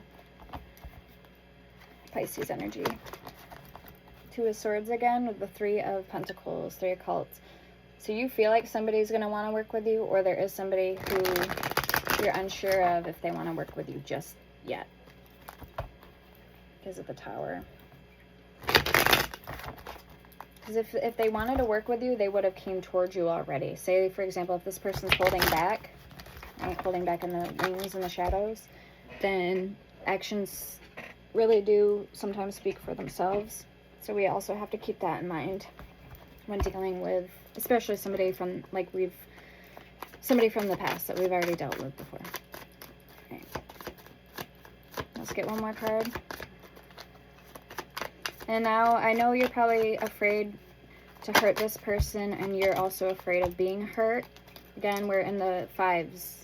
Pisces energy. 2 of Swords again with the 3 of Pentacles, 3 of Cups. So you feel like somebody's going to want to work with you, or there is somebody who you're unsure of if they want to work with you just yet. Because of the Tower. Because if they wanted to work with you, they would have came towards you already. Say, for example, if this person's holding back, right, holding back in the wings and the shadows, then actions really do sometimes speak for themselves. So we also have to keep that in mind when dealing with, especially somebody from, like somebody from the past that we've already dealt with before. Okay. Let's get one more card. And now, I know you're probably afraid to hurt this person, and you're also afraid of being hurt. Again, we're in the 5s,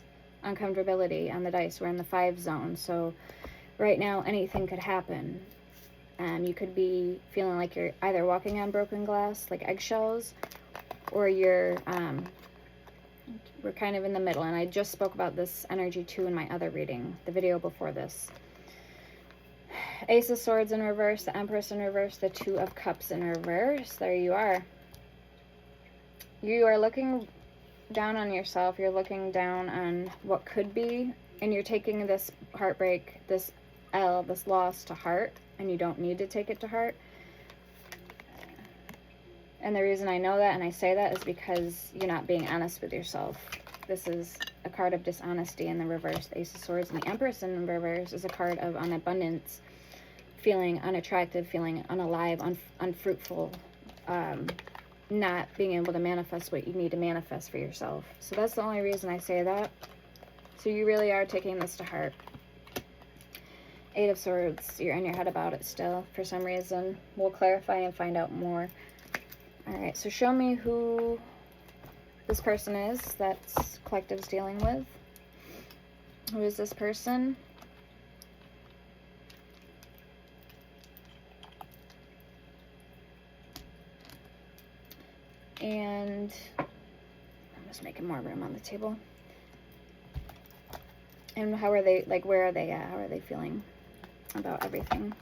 uncomfortability on the dice. We're in the 5 zone. So right now, anything could happen. You could be feeling like you're either walking on broken glass, like eggshells, or you're, we're kind of in the middle. And I just spoke about this energy too in my other reading, the video before this. Ace of Swords in reverse, the Empress in reverse, the 2 of Cups in reverse. There you are. You are looking down on yourself. You're looking down on what could be, and you're taking this heartbreak, this L, this loss to heart, and you don't need to take it to heart. And the reason I know that and I say that is because you're not being honest with yourself. This is a card of dishonesty in the reverse, the Ace of Swords, and the Empress in reverse is a card of unabundance, feeling unattractive, feeling unalive, unfruitful, not being able to manifest what you need to manifest for yourself. So that's the only reason I say that. So you really are taking this to heart. 8 of Swords, you're in your head about it still for some reason. We'll clarify and find out more. Alright, so show me who this person is that's collective's dealing with. Who is this person? And I'm just making more room on the table. And how are they, like, where are they at? How are they feeling about everything?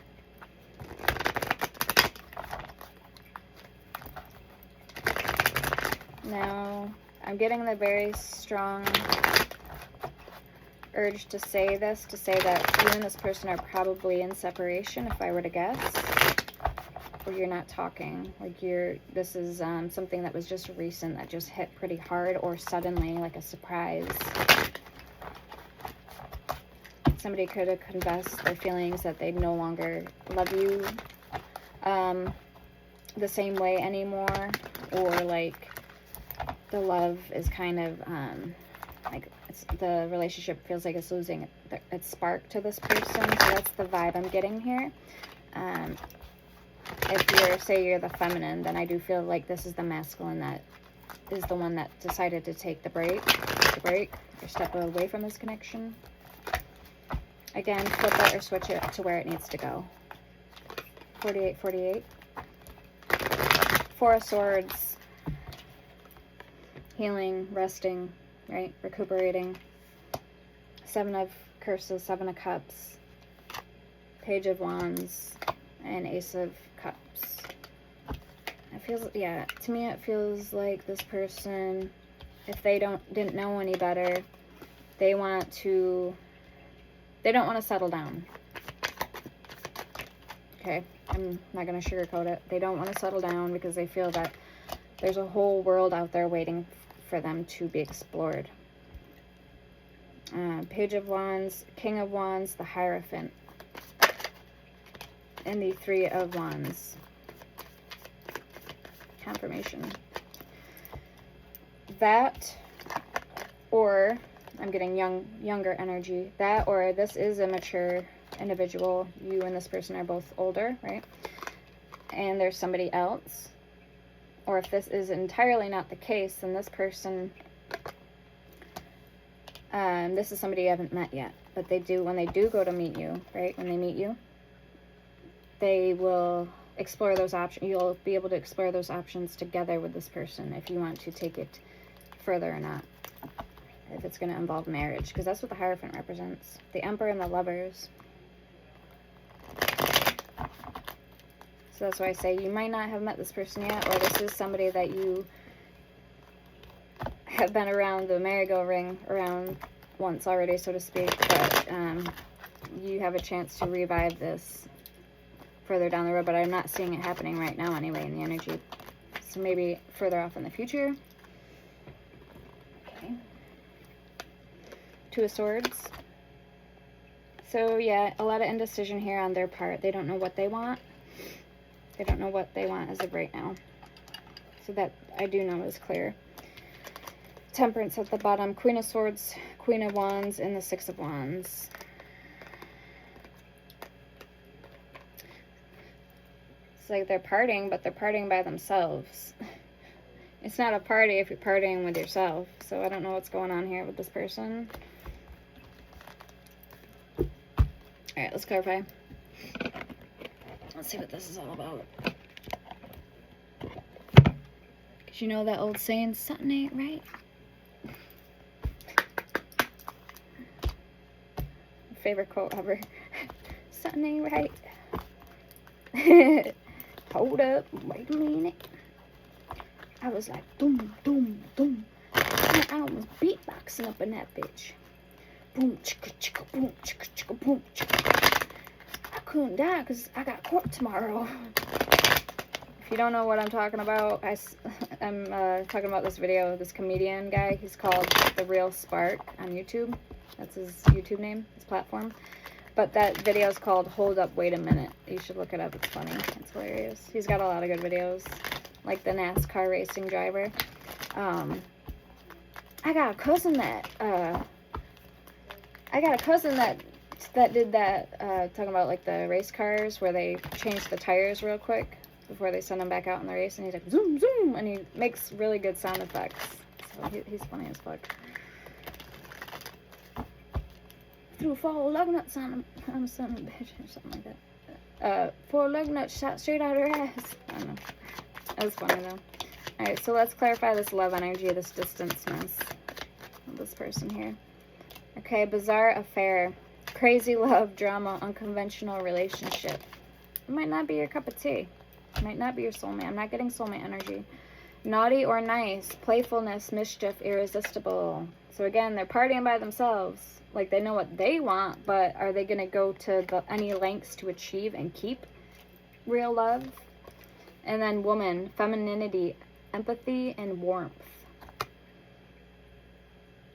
Now, I'm getting the very strong urge to say this, to say that you and this person are probably in separation, if I were to guess. Or you're not talking, like this is something that was just recent, that just hit pretty hard or suddenly, like a surprise. Somebody could have confessed their feelings that they no longer love you the same way anymore, or like the love is kind of like the relationship feels like it's losing its spark to this person. So that's the vibe I'm getting here. If you're, say you're the feminine, then I do feel like this is the masculine that is the one that decided to take the break, or step away from this connection. Again, flip it or switch it to where it needs to go. 48, 48. 4 of Swords. Healing, resting, right? Recuperating. 7 of Curses, 7 of Cups. Page of Wands. And Ace of Cups. It feels, yeah, to me it feels like this person, if they didn't know any better, they don't want to settle down. Okay, I'm not going to sugarcoat it. They don't want to settle down because they feel that there's a whole world out there waiting for them to be explored. Page of Wands, King of Wands, the Hierophant, and the 3 of Wands. Confirmation. That, or I'm getting younger energy. That, or this is a mature individual. You and this person are both older, right? And there's somebody else. or if this is entirely not the case, then this person, this is somebody you haven't met yet, but they do, when they do go to meet you, right, when they meet you, they will explore those options. You'll be able to explore those options together with this person if you want to take it further or not, if it's going to involve marriage, because that's what the Hierophant represents, the Emperor and the Lovers. So that's why I say you might not have met this person yet, or this is somebody that you have been around the merry-go-ring around once already, so to speak, but you have a chance to revive this further down the road, but I'm not seeing it happening right now anyway in the energy. So maybe further off in the future. Okay. Two of Swords. So yeah, a lot of indecision here on their part. They don't know what they want. They don't know what they want as of right now. So that I do know is clear. Temperance at the bottom. Queen of Swords, Queen of Wands, and the Six of Wands. It's like they're partying, but they're partying by themselves. It's not a party if you're partying with yourself. So I don't know what's going on here with this person. Alright, let's clarify. Let's see what this is all about. Because you know that old saying, something ain't right. Favorite quote ever. Something ain't right. Hold up, wait a minute. I was like, boom, boom, boom. I was beatboxing up in that bitch. Boom, chicka, chicka, boom, chicka, chicka, boom, chicka. I couldn't die because I got court tomorrow. If you don't know what I'm talking about, I'm talking about this video, this comedian guy. He's called The Real Spark on YouTube. That's his YouTube name, his platform. But that video is called Hold Up, Wait a Minute. You should look it up. It's funny. It's hilarious. He's got a lot of good videos, like the NASCAR racing driver. I got a cousin that did that, talking about like the race cars where they change the tires real quick before they send them back out in the race, and he's like zoom zoom, and he makes really good sound effects. So he's funny as fuck. Threw 4 lug nuts on a son of a bitch or something like that. 4 lug nuts shot straight out her ass. I don't know. That was funny though. Alright, so let's clarify this love energy, this distanceness of this person here. Okay, bizarre affair. Crazy love, drama, unconventional relationship. It might not be your cup of tea. It might not be your soulmate. I'm not getting soulmate energy. Naughty or nice. Playfulness, mischief, irresistible. So again, they're partying by themselves. Like, they know what they want, but are they going to go to any lengths to achieve and keep real love? And then woman, femininity, empathy, and warmth.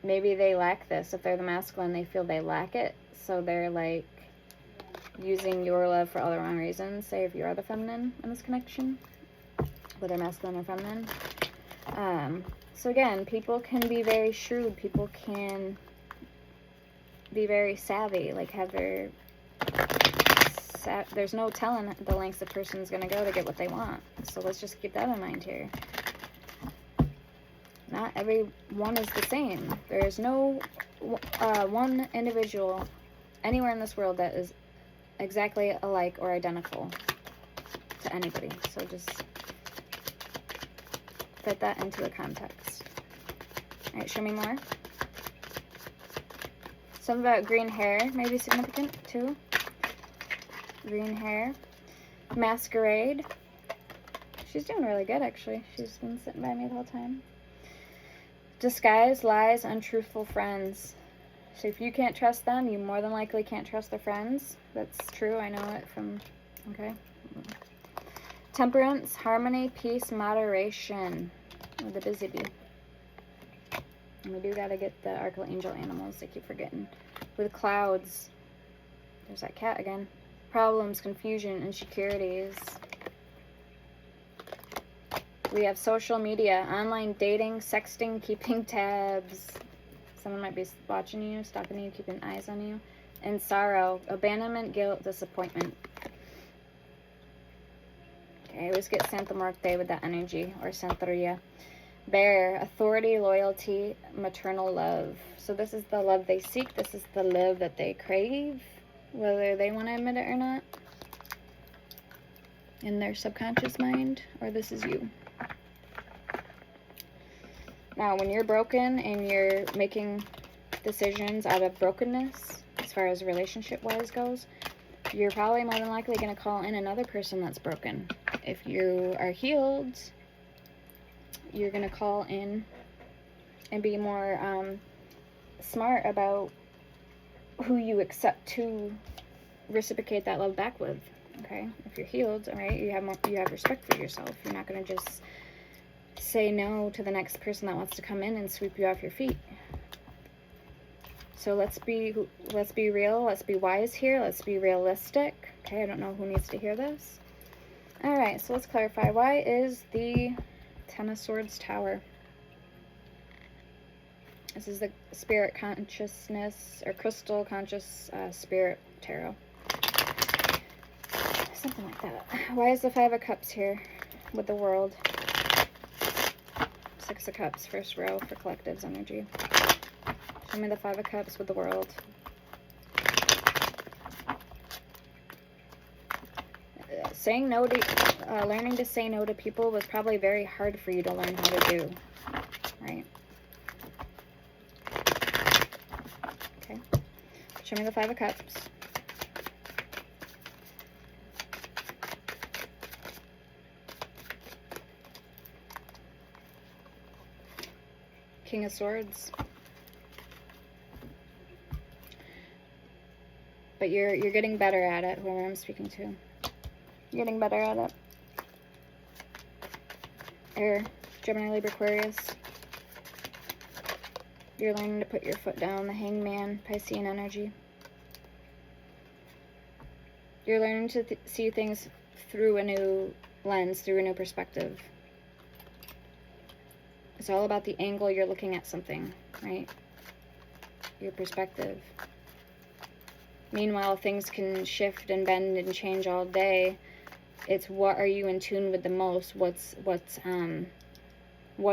Maybe they lack this. If they're the masculine, they feel they lack it. So they're, like, using your love for all the wrong reasons. Say if you're the feminine in this connection, whether masculine or feminine. So again, people can be very shrewd. People can be very savvy, like have their there's no telling the lengths a person's gonna go to get what they want. So let's just keep that in mind here. Not everyone is the same. There is no one individual anywhere in this world that is exactly alike or identical to anybody. So just fit that into a context. All right, show me more. Something about green hair may be significant too. Green hair. Masquerade. She's doing really good, actually. She's been sitting by me the whole time. Disguise, lies, untruthful friends. So if you can't trust them, you more than likely can't trust their friends. That's true. I know it from... Okay. Temperance, harmony, peace, moderation. With the busy bee. And we do gotta get the archangel animals. I keep forgetting. With clouds. There's that cat again. Problems, confusion, insecurities. We have social media, online dating, sexting, keeping tabs. Someone might be watching you, stalking you, keeping eyes on you. And sorrow, abandonment, guilt, disappointment. Okay, I always get Santa Muerte with that energy, or Santeria. Bear, authority, loyalty, maternal love. So this is the love they seek. This is the love that they crave, whether they want to admit it or not, in their subconscious mind, or this is you. Now, when you're broken and you're making decisions out of brokenness, as far as relationship-wise goes, you're probably more than likely going to call in another person that's broken. If you are healed, you're going to call in and be more smart about who you accept to reciprocate that love back with. Okay, if you're healed, all right, you have respect for yourself. You're not going to just say no to the next person that wants to come in and sweep you off your feet. So let's be real, let's be wise here, let's be realistic. Okay, I don't know who needs to hear this. All right, so let's clarify. Why is the Ten of Swords Tower? This is the spirit consciousness, or crystal conscious spirit tarot. Something like that. Why is the Five of Cups here with the World? Six of Cups, first row for collectives energy. Show me the Five of Cups with the World. Saying no to, learning to say no to people was probably very hard for you to learn how to do, right? Okay. Show me the Five of Cups. King of Swords. But you're getting better at it, whoever I'm speaking to. You're getting better at it. Air, Gemini, Libra, Aquarius. You're learning to put your foot down, the Hangman, Piscean energy. You're learning to see things through a new lens, through a new perspective. It's all about the angle you're looking at something, right? Your perspective. Meanwhile, things can shift and bend and change all day. It's what are you in tune with the most? What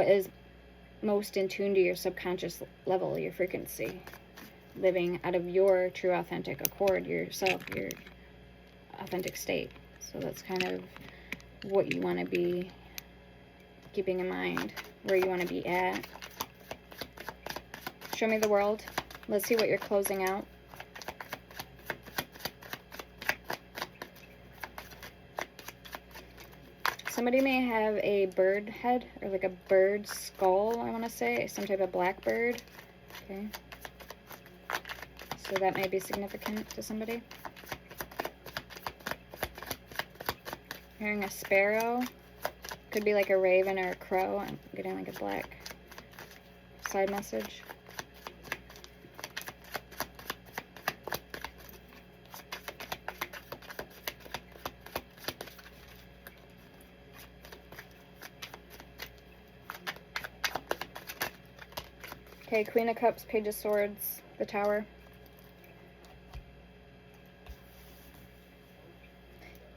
is most in tune to your subconscious level, your frequency? Living out of your true authentic accord, yourself, your authentic state. So that's kind of what you want to be keeping in mind, where you want to be at. Show me the World. Let's see what you're closing out. Somebody may have a bird head, or like a bird skull, I want to say, some type of black bird. Okay. So that may be significant to somebody. Hearing a sparrow. Could be like a raven or a crow. I'm getting like a black side message. Okay, Queen of Cups, Page of Swords, the Tower.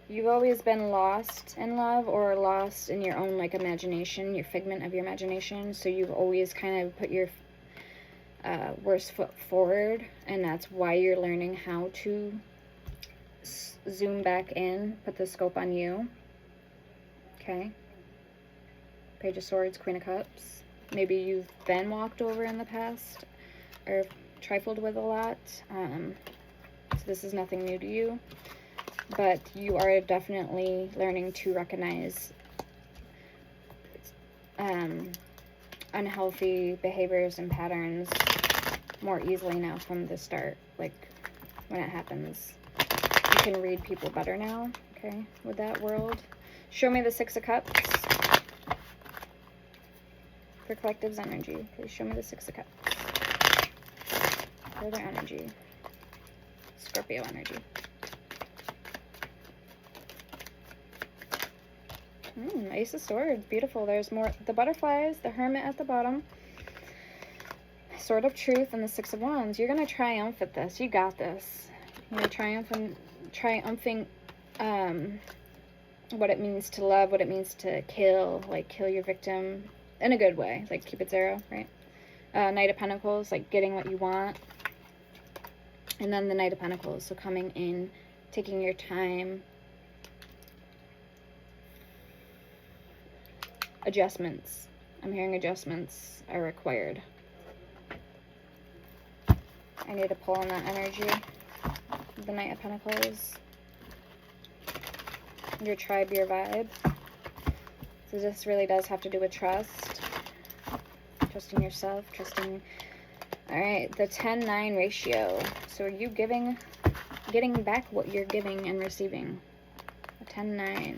You've always been lost in love, or lost in your own like imagination, your figment of your imagination. So you've always kind of put your worst foot forward, and that's why you're learning how to zoom back in, put the scope on you. Okay. Page of Swords, Queen of Cups. Maybe you've been walked over in the past, or trifled with a lot. So this is nothing new to you. But you are definitely learning to recognize unhealthy behaviors and patterns more easily now from the start. Like, when it happens, you can read people better now, okay, with that World. Show me the Six of Cups for collective's energy. Please show me the Six of Cups for their energy. Scorpio energy. Ace of Swords, beautiful. There's more, the butterflies, the Hermit at the bottom, Sword of Truth, and the Six of Wands. You're going to triumph at this. You got this. You're triumphing what it means to love, what it means to kill, like kill your victim in a good way, like keep it 0, right? Knight of Pentacles, like getting what you want. And then the Knight of Pentacles, so coming in, taking your time. Adjustments. I'm hearing adjustments are required. I need to pull on that energy. The Knight of Pentacles. Your tribe, your vibe. So this really does have to do with trust. Trusting yourself, trusting... Alright, the 10-9 ratio. So are you getting back what you're giving and receiving? A 10-9.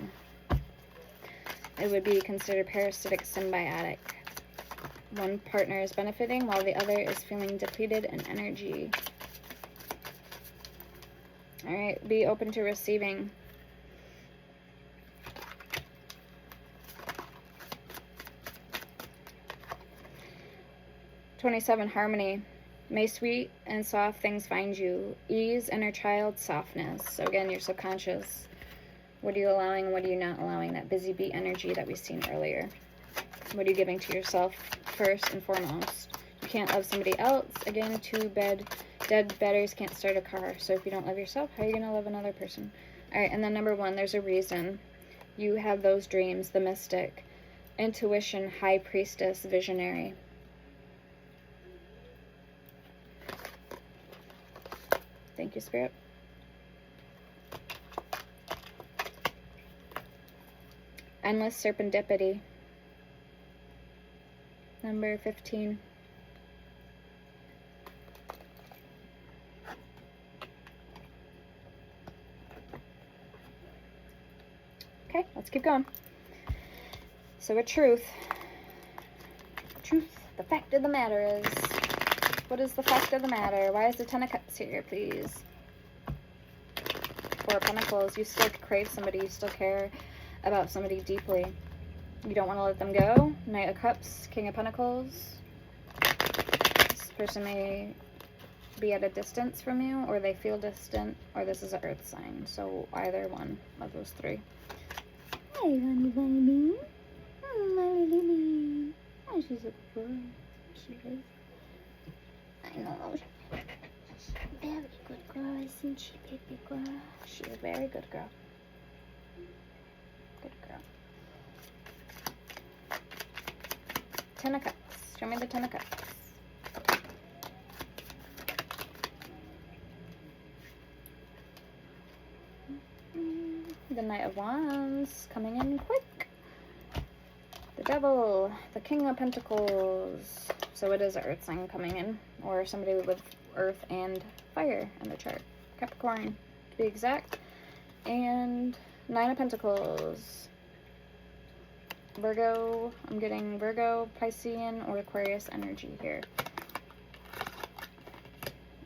It would be considered parasitic symbiotic. One partner is benefiting while the other is feeling depleted in energy. Alright, be open to receiving. (27) Harmony. May sweet and soft things find you. Ease, inner child, softness. So again, your subconscious. What are you allowing? What are you not allowing? That busy bee energy that we've seen earlier. What are you giving to yourself first and foremost? You can't love somebody else. Again, dead batteries can't start a car. So if you don't love yourself, how are you going to love another person? All right, and then number 1, there's a reason. You have those dreams, the mystic, intuition, high priestess, visionary. Thank you, Spirit. Endless serendipity. Number 15. Okay, let's keep going. So a truth. The fact of the matter is... What is the fact of the matter? Why is the 10 of Cups here, please? 4 of Pentacles. You still crave somebody. You still care about somebody deeply. You don't want to let them go. Knight of Cups. King of Pentacles. This person may be at a distance from you, or they feel distant, or this is an earth sign. So either one of those 3. Hey, honey bunny. Oh, my little me. Oh, she's a good girl. She is. I know. Very good girl, isn't she, baby girl? She's a very good girl. Good girl. 10 of Cups. Show me the 10 of Cups. The Knight of Wands coming in quick. The Devil. The King of Pentacles. So it is an earth sign coming in, or somebody with earth and fire in the chart. Capricorn, to be exact. And 9 of Pentacles. Virgo. I'm getting Virgo, Piscean, or Aquarius energy here.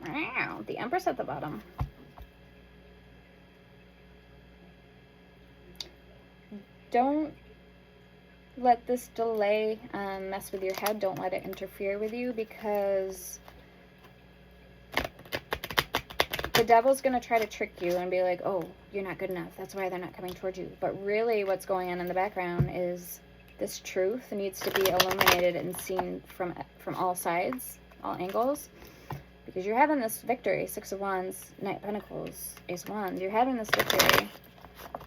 Wow, the Empress at the bottom. Don't let this delay mess with your head. Don't let it interfere with you, because the devil's going to try to trick you and be like, oh, you're not good enough. That's why they're not coming towards you. But really what's going on in the background is this truth needs to be illuminated and seen from all sides, all angles. Because you're having this victory. 6 of Wands, Knight of Pentacles, Ace of Wands. You're having this victory.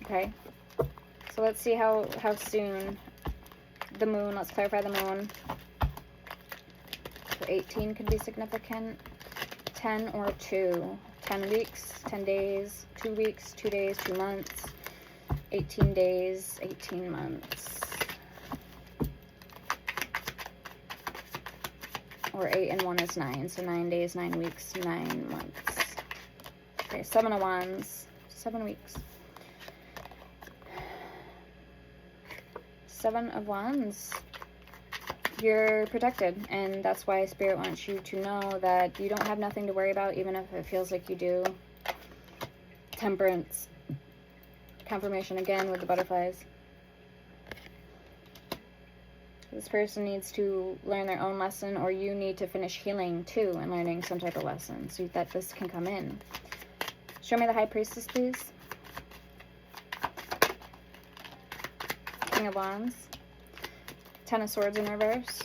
Okay? So let's see how soon... The moon, let's clarify the moon. So 18 could be significant. 10 or 2. 10 weeks, 10 days, 2 weeks, 2 days, 2 months. 18 days, 18 months. Or 8 and 1 is 9. So 9 days, 9 weeks, 9 months. Okay, 7 of Wands, 7 weeks. 7 of Wands, you're protected, and that's why Spirit wants you to know that you don't have nothing to worry about, even if it feels like you do. Temperance, confirmation again with the butterflies. This person needs to learn their own lesson, or you need to finish healing too and learning some type of lesson so that this can come in. Show me the High Priestess, please. King of Wands, Ten of Swords in reverse,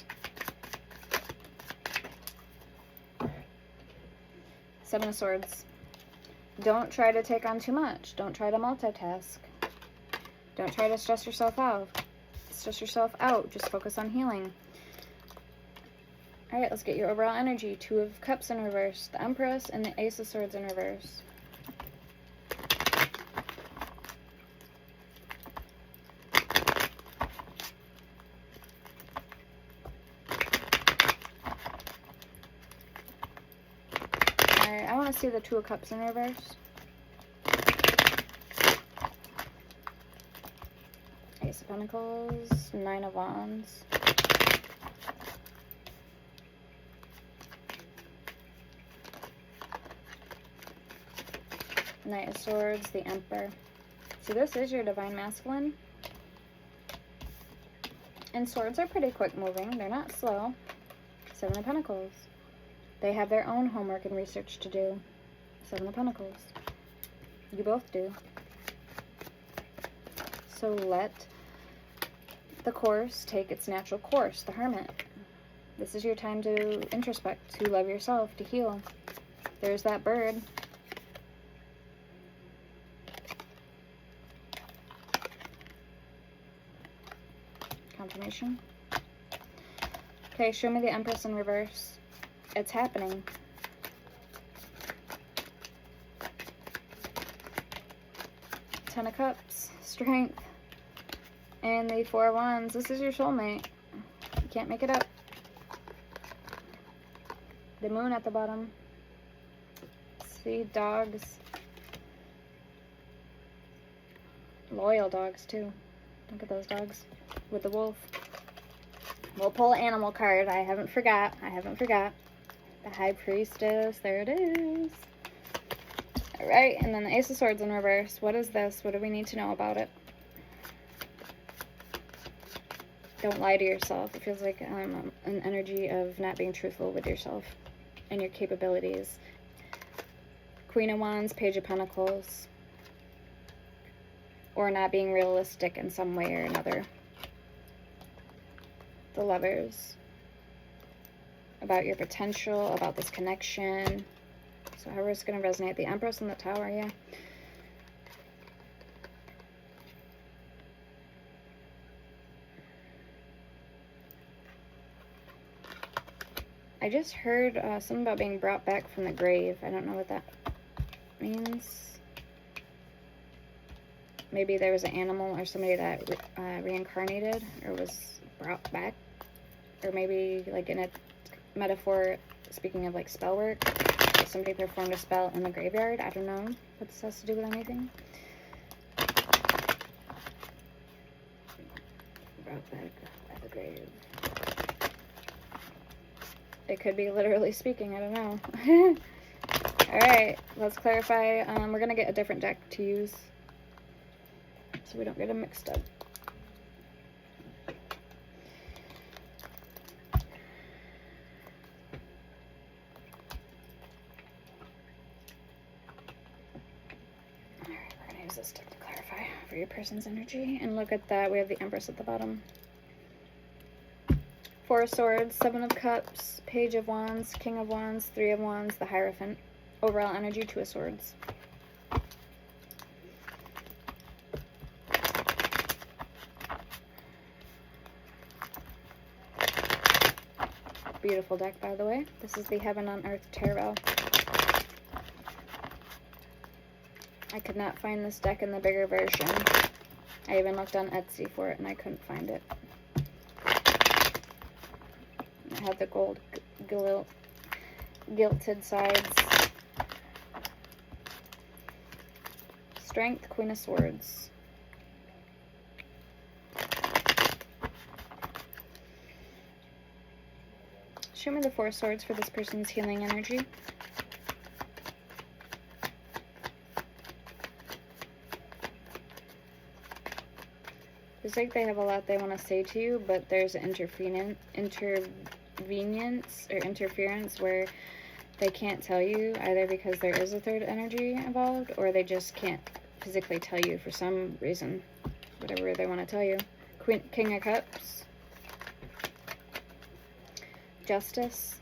Seven of Swords. Don't try to take on too much. Don't try to multitask. Don't try to stress yourself out. Just focus on healing. Alright, let's get your overall energy. Two of Cups in reverse, the Empress, and the Ace of Swords in reverse. Alright, I want to see the Two of Cups in reverse. Ace of Pentacles, Nine of Wands. Knight of Swords, the Emperor. So this is your Divine Masculine. And swords are pretty quick moving. They're not slow. Seven of Pentacles. They have their own homework and research to do. Seven of Pentacles. You both do. So let the course take its natural course, the Hermit. This is your time to introspect, to love yourself, to heal. There's that bird. Confirmation. Okay, show me the Empress in reverse. It's happening. Ten of Cups, Strength, and the Four of Wands. This is your soulmate. You can't make it up. The Moon at the bottom. See, dogs. Loyal dogs, too. Look at those dogs. With the wolf. We'll pull an animal card. I haven't forgot. The High Priestess. There it is. Alright, and then the Ace of Swords in reverse. What is this? What do we need to know about it? Don't lie to yourself. It feels like an energy of not being truthful with yourself and your capabilities. Queen of Wands, Page of Pentacles. Or not being realistic in some way or another. The Lovers. About your potential, about this connection. So however it's going to resonate. The Empress and the Tower, yeah. I just heard something about being brought back from the grave. I don't know what that means. Maybe there was an animal or somebody that reincarnated or was brought back. Or maybe like in a metaphor, speaking of like spell work, somebody performed a spell in the graveyard. I don't know what this has to do with anything. Brought back at the grave. It could be literally speaking, I don't know. Alright, let's clarify. We're going to get a different deck to use so we don't get them mixed up. Alright, we're going to use this deck to clarify for your person's energy. And look at that, we have the Empress at the bottom. Four of Swords, Seven of Cups, Page of Wands, King of Wands, Three of Wands, the Hierophant. Overall energy, Two of Swords. Beautiful deck, by the way. This is the Heaven on Earth Tarot. I could not find this deck in the bigger version. I even looked on Etsy for it and I couldn't find it. It had the gold gilded sides. Strength, Queen of Swords. Show me the Four of Swords for this person's healing energy. It's like they have a lot they want to say to you, but there's an interference or interference where they can't tell you, either because there is a third energy involved, or they just can't physically tell you for some reason, whatever they want to tell you. King of Cups, Justice,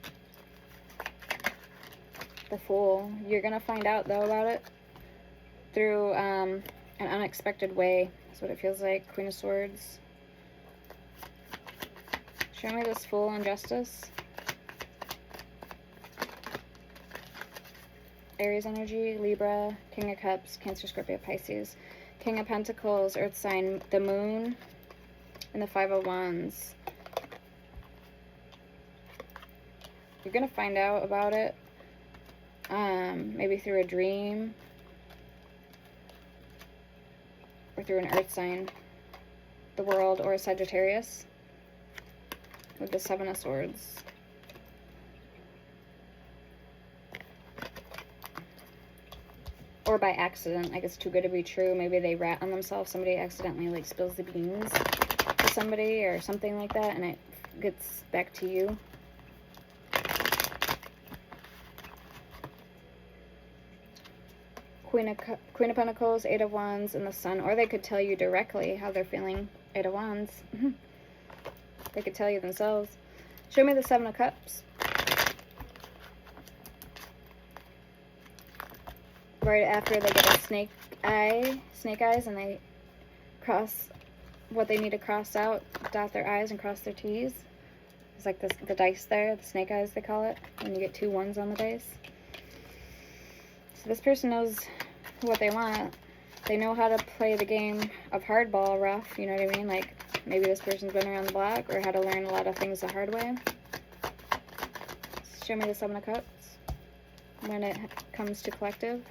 the Fool. You're going to find out, though, about it through an unexpected way. That's what it feels like. Queen of Swords. Show me this Fool and Justice. Aries energy, Libra, King of Cups, Cancer, Scorpio, Pisces. King of Pentacles, Earth sign, the Moon, and the Five of Wands. You're going to find out about it, maybe through a dream, or through an Earth sign, the World, or a Sagittarius, with the Seven of Swords. Or by accident, like it's too good to be true. Maybe they rat on themselves. Somebody accidentally like spills the beans to somebody or something like that, and it gets back to you. Queen of Pentacles, Eight of Wands, and the Sun. Or they could tell you directly how they're feeling. Eight of Wands. They could tell you themselves. Show me the Seven of Cups. Right after they get a snake eyes, and they cross what they need to cross out, dot their I's and cross their T's. It's like the dice there, the snake eyes they call it, when you get 2 ones on the dice. So this person knows what they want. They know how to play the game of hardball rough, you know what I mean? Like, maybe this person's been around the block, or had to learn a lot of things the hard way. Show me the Seven of Cups when it comes to collective.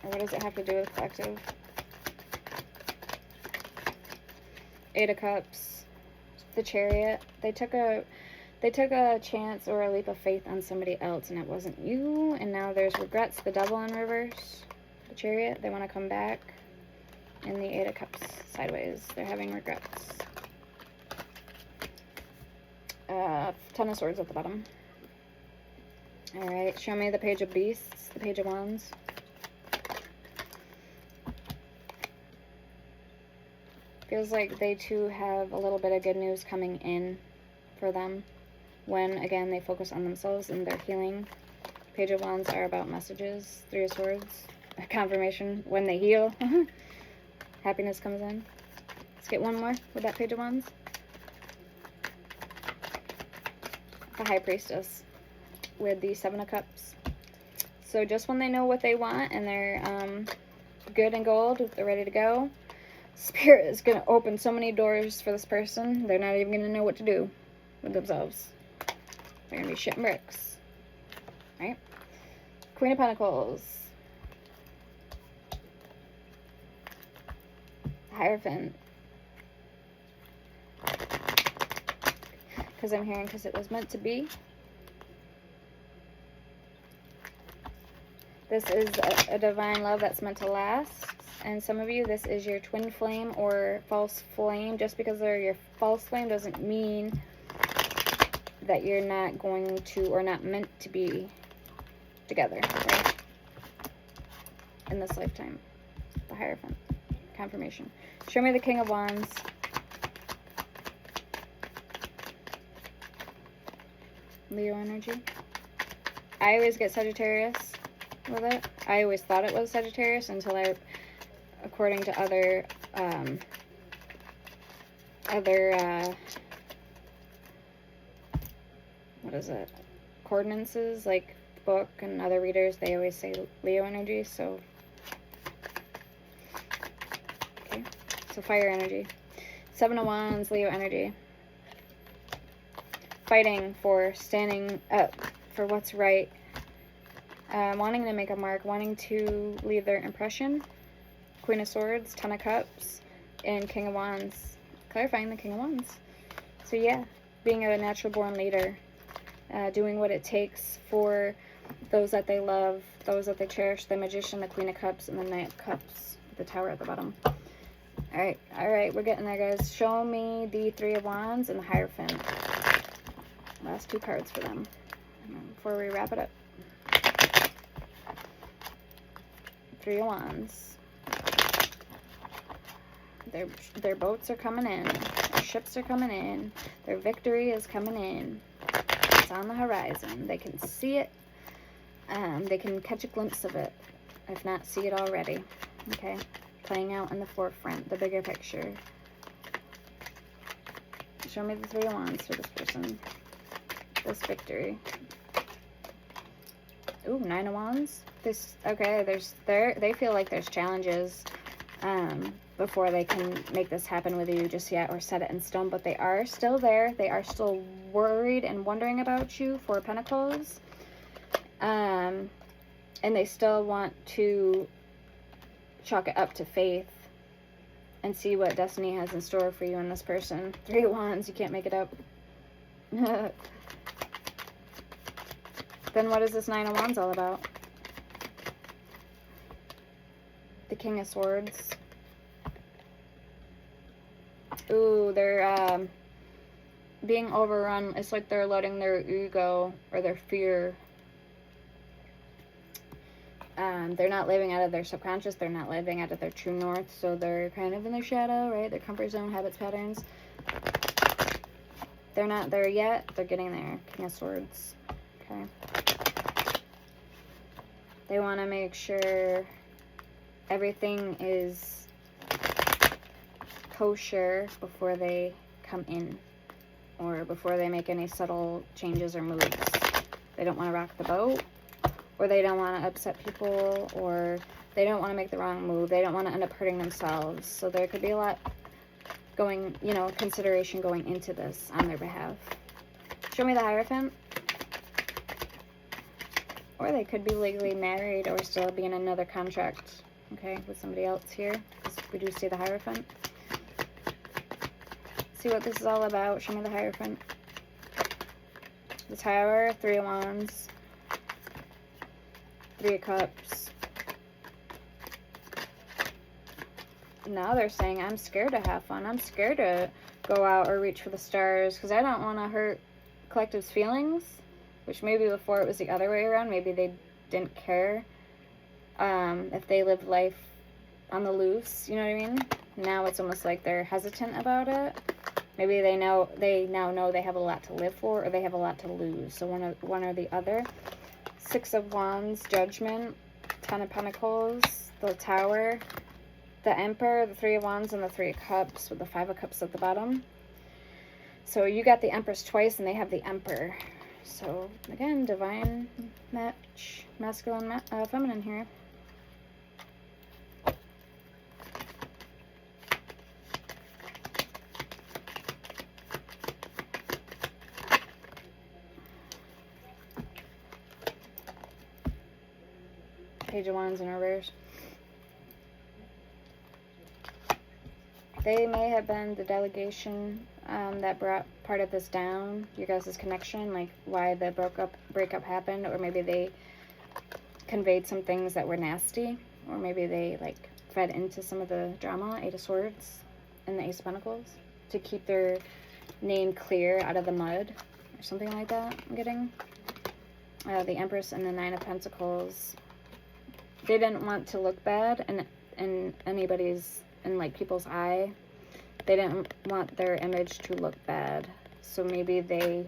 Or what does it have to do with collective? Eight of Cups, the Chariot. They took a chance or a leap of faith on somebody else, and it wasn't you. And now there's regrets. The Devil in reverse. The Chariot. They want to come back. And the Eight of Cups sideways. They're having regrets. Ten of Swords at the bottom. All right. Show me the Page of Beasts. The Page of Wands. Feels like they too have a little bit of good news coming in for them when, again, they focus on themselves and their healing. Page of Wands are about messages. Three of Swords, a confirmation when they heal. Happiness comes in. Let's get one more with that Page of Wands. The High Priestess with the Seven of Cups. So just when they know what they want and they're good and gold, they're ready to go, Spirit is going to open so many doors for this person, they're not even going to know what to do with themselves. They're going to be shitting bricks. Right? Queen of Pentacles. Hierophant. Because I'm hearing because it was meant to be. This is a divine love that's meant to last. And some of you, this is your twin flame or false flame. Just because they're your false flame doesn't mean that you're not going to or not meant to be together, right? In this lifetime. The Hierophant. Confirmation. Show me the King of Wands. Leo energy. I always get Sagittarius with it. I always thought it was Sagittarius until I, according to other what is it, coordinates, like book and other readers, they always say Leo energy. So okay, so fire energy. Seven of Wands, Leo energy. Fighting for, standing up for what's right, wanting to make a mark, wanting to leave their impression. Queen of Swords, Ten of Cups, and King of Wands. Clarifying the King of Wands. So yeah, being a natural born leader, doing what it takes for those that they love, those that they cherish. The Magician, the Queen of Cups, and the Knight of Cups, the Tower at the bottom. Alright, we're getting there, guys. Show me the Three of Wands and the Hierophant. Last two cards for them before we wrap it up. Three of Wands. Their boats are coming in. Their ships are coming in. Their victory is coming in. It's on the horizon. They can see it. They can catch a glimpse of it, if not see it already. Okay? Playing out in the forefront, the bigger picture. Show me the Three of Wands for this person. This victory. Ooh, Nine of Wands. They feel like there's challenges before they can make this happen with you just yet or set it in stone, but they are still there. They are still worried and wondering about you. Four of Pentacles. And they still want to chalk it up to faith and see what destiny has in store for you and this person. Three of Wands, you can't make it up. Then what is this Nine of Wands all about? The King of Swords. Ooh, they're being overrun. It's like they're letting their ego or their fear. They're not living out of their subconscious. They're not living out of their true north. So they're kind of in their shadow, right? Their comfort zone, habits, patterns. They're not there yet. They're getting there. King of Swords. Okay. They want to make sure everything is kosher before they come in, or before they make any subtle changes or moves. They don't want to rock the boat, or they don't want to upset people, or they don't want to make the wrong move. They don't want to end up hurting themselves. So there could be a lot going, consideration going into this on their behalf. Show me the Hierophant. Or they could be legally married or still be in another contract, okay, with somebody else here. We do see the Hierophant. See what this is all about. Show me the Hierophant. The Tower, Three of Wands, Three of Cups. Now they're saying, I'm scared to have fun. I'm scared to go out or reach for the stars because I don't want to hurt collective's feelings. Which maybe before it was the other way around. Maybe they didn't care if they lived life on the loose. You know what I mean? Now it's almost like they're hesitant about it. Maybe they now know they have a lot to live for, or they have a lot to lose. So one or the other. Six of Wands, Judgment, Ten of Pentacles, the Tower, the Emperor, the Three of Wands, and the Three of Cups with the Five of Cups at the bottom. So you got the Empress twice, and they have the Emperor. So, again, divine match, masculine, feminine here. Page of Wands in reverse. They may have been the delegation that brought part of this down, your guys' connection, like why the breakup happened, or maybe they conveyed some things that were nasty, or maybe they like fed into some of the drama. Eight of Swords and the Ace of Pentacles to keep their name clear out of the mud, or something like that. I'm getting the Empress and the Nine of Pentacles. They didn't want to look bad in anybody's, in like people's eye. They didn't want their image to look bad. So maybe they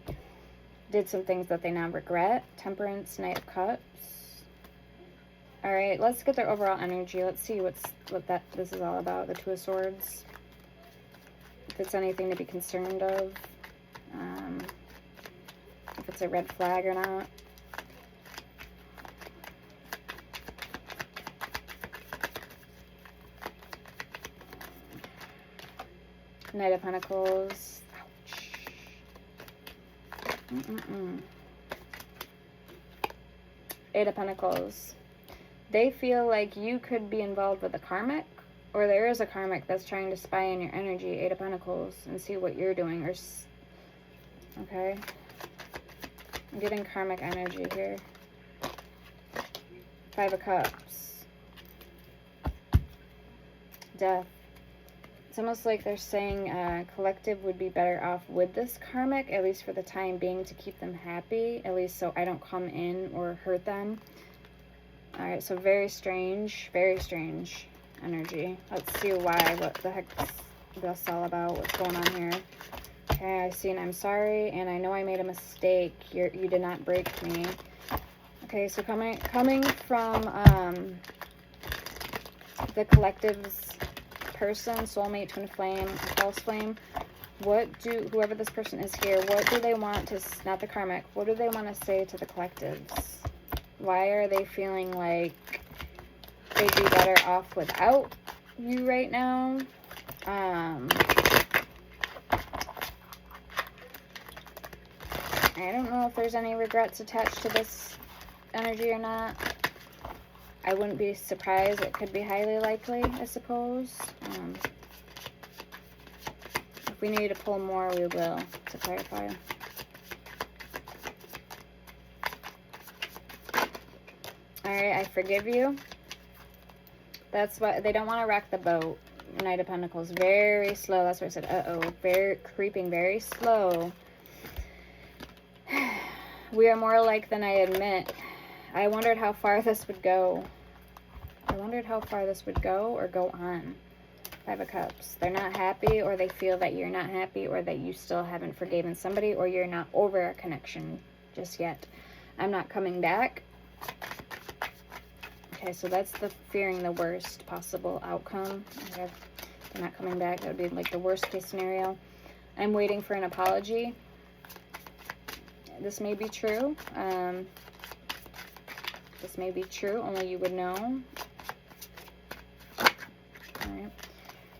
did some things that they now regret. Temperance, Knight of Cups. All right, let's get their overall energy. Let's see what this is all about. The Two of Swords. If it's anything to be concerned of. If it's a red flag or not. Knight of Pentacles. Ouch. Eight of Pentacles. They feel like you could be involved with a karmic, or there is a karmic that's trying to spy on your energy, Eight of Pentacles, and see what you're doing. Or okay. I'm getting karmic energy here. Five of Cups. Death. It's almost like they're saying collective would be better off with this karmic, at least for the time being, to keep them happy, at least so I don't come in or hurt them. All right, so very strange energy. Let's see why, what the heck this all about, what's going on here. Okay, I see, and I'm sorry, and I know I made a mistake. You did not break me. Okay, so coming from the collective's person, soulmate, twin flame, false flame, whoever this person is here, what do they want to, not the karmic, what do they want to say to the collectives? Why are they feeling like they'd be better off without you right now? I don't know if there's any regrets attached to this energy or not. I wouldn't be surprised. It could be highly likely, I suppose. If we need to pull more, we will, to clarify. Alright, I forgive you. That's what, they don't want to wreck the boat. Knight of Pentacles, very slow. That's what I said, uh-oh. Very, creeping very slow. We are more alike than I admit. I wondered how far this would go. I wondered how far this would go or go on. Five of Cups. They're not happy, or they feel that you're not happy, or that you still haven't forgiven somebody, or you're not over a connection just yet. I'm not coming back. Okay, so that's the fearing the worst possible outcome. Okay, they're not coming back. That would be like the worst case scenario. I'm waiting for an apology. This may be true. This may be true. Only you would know. All right.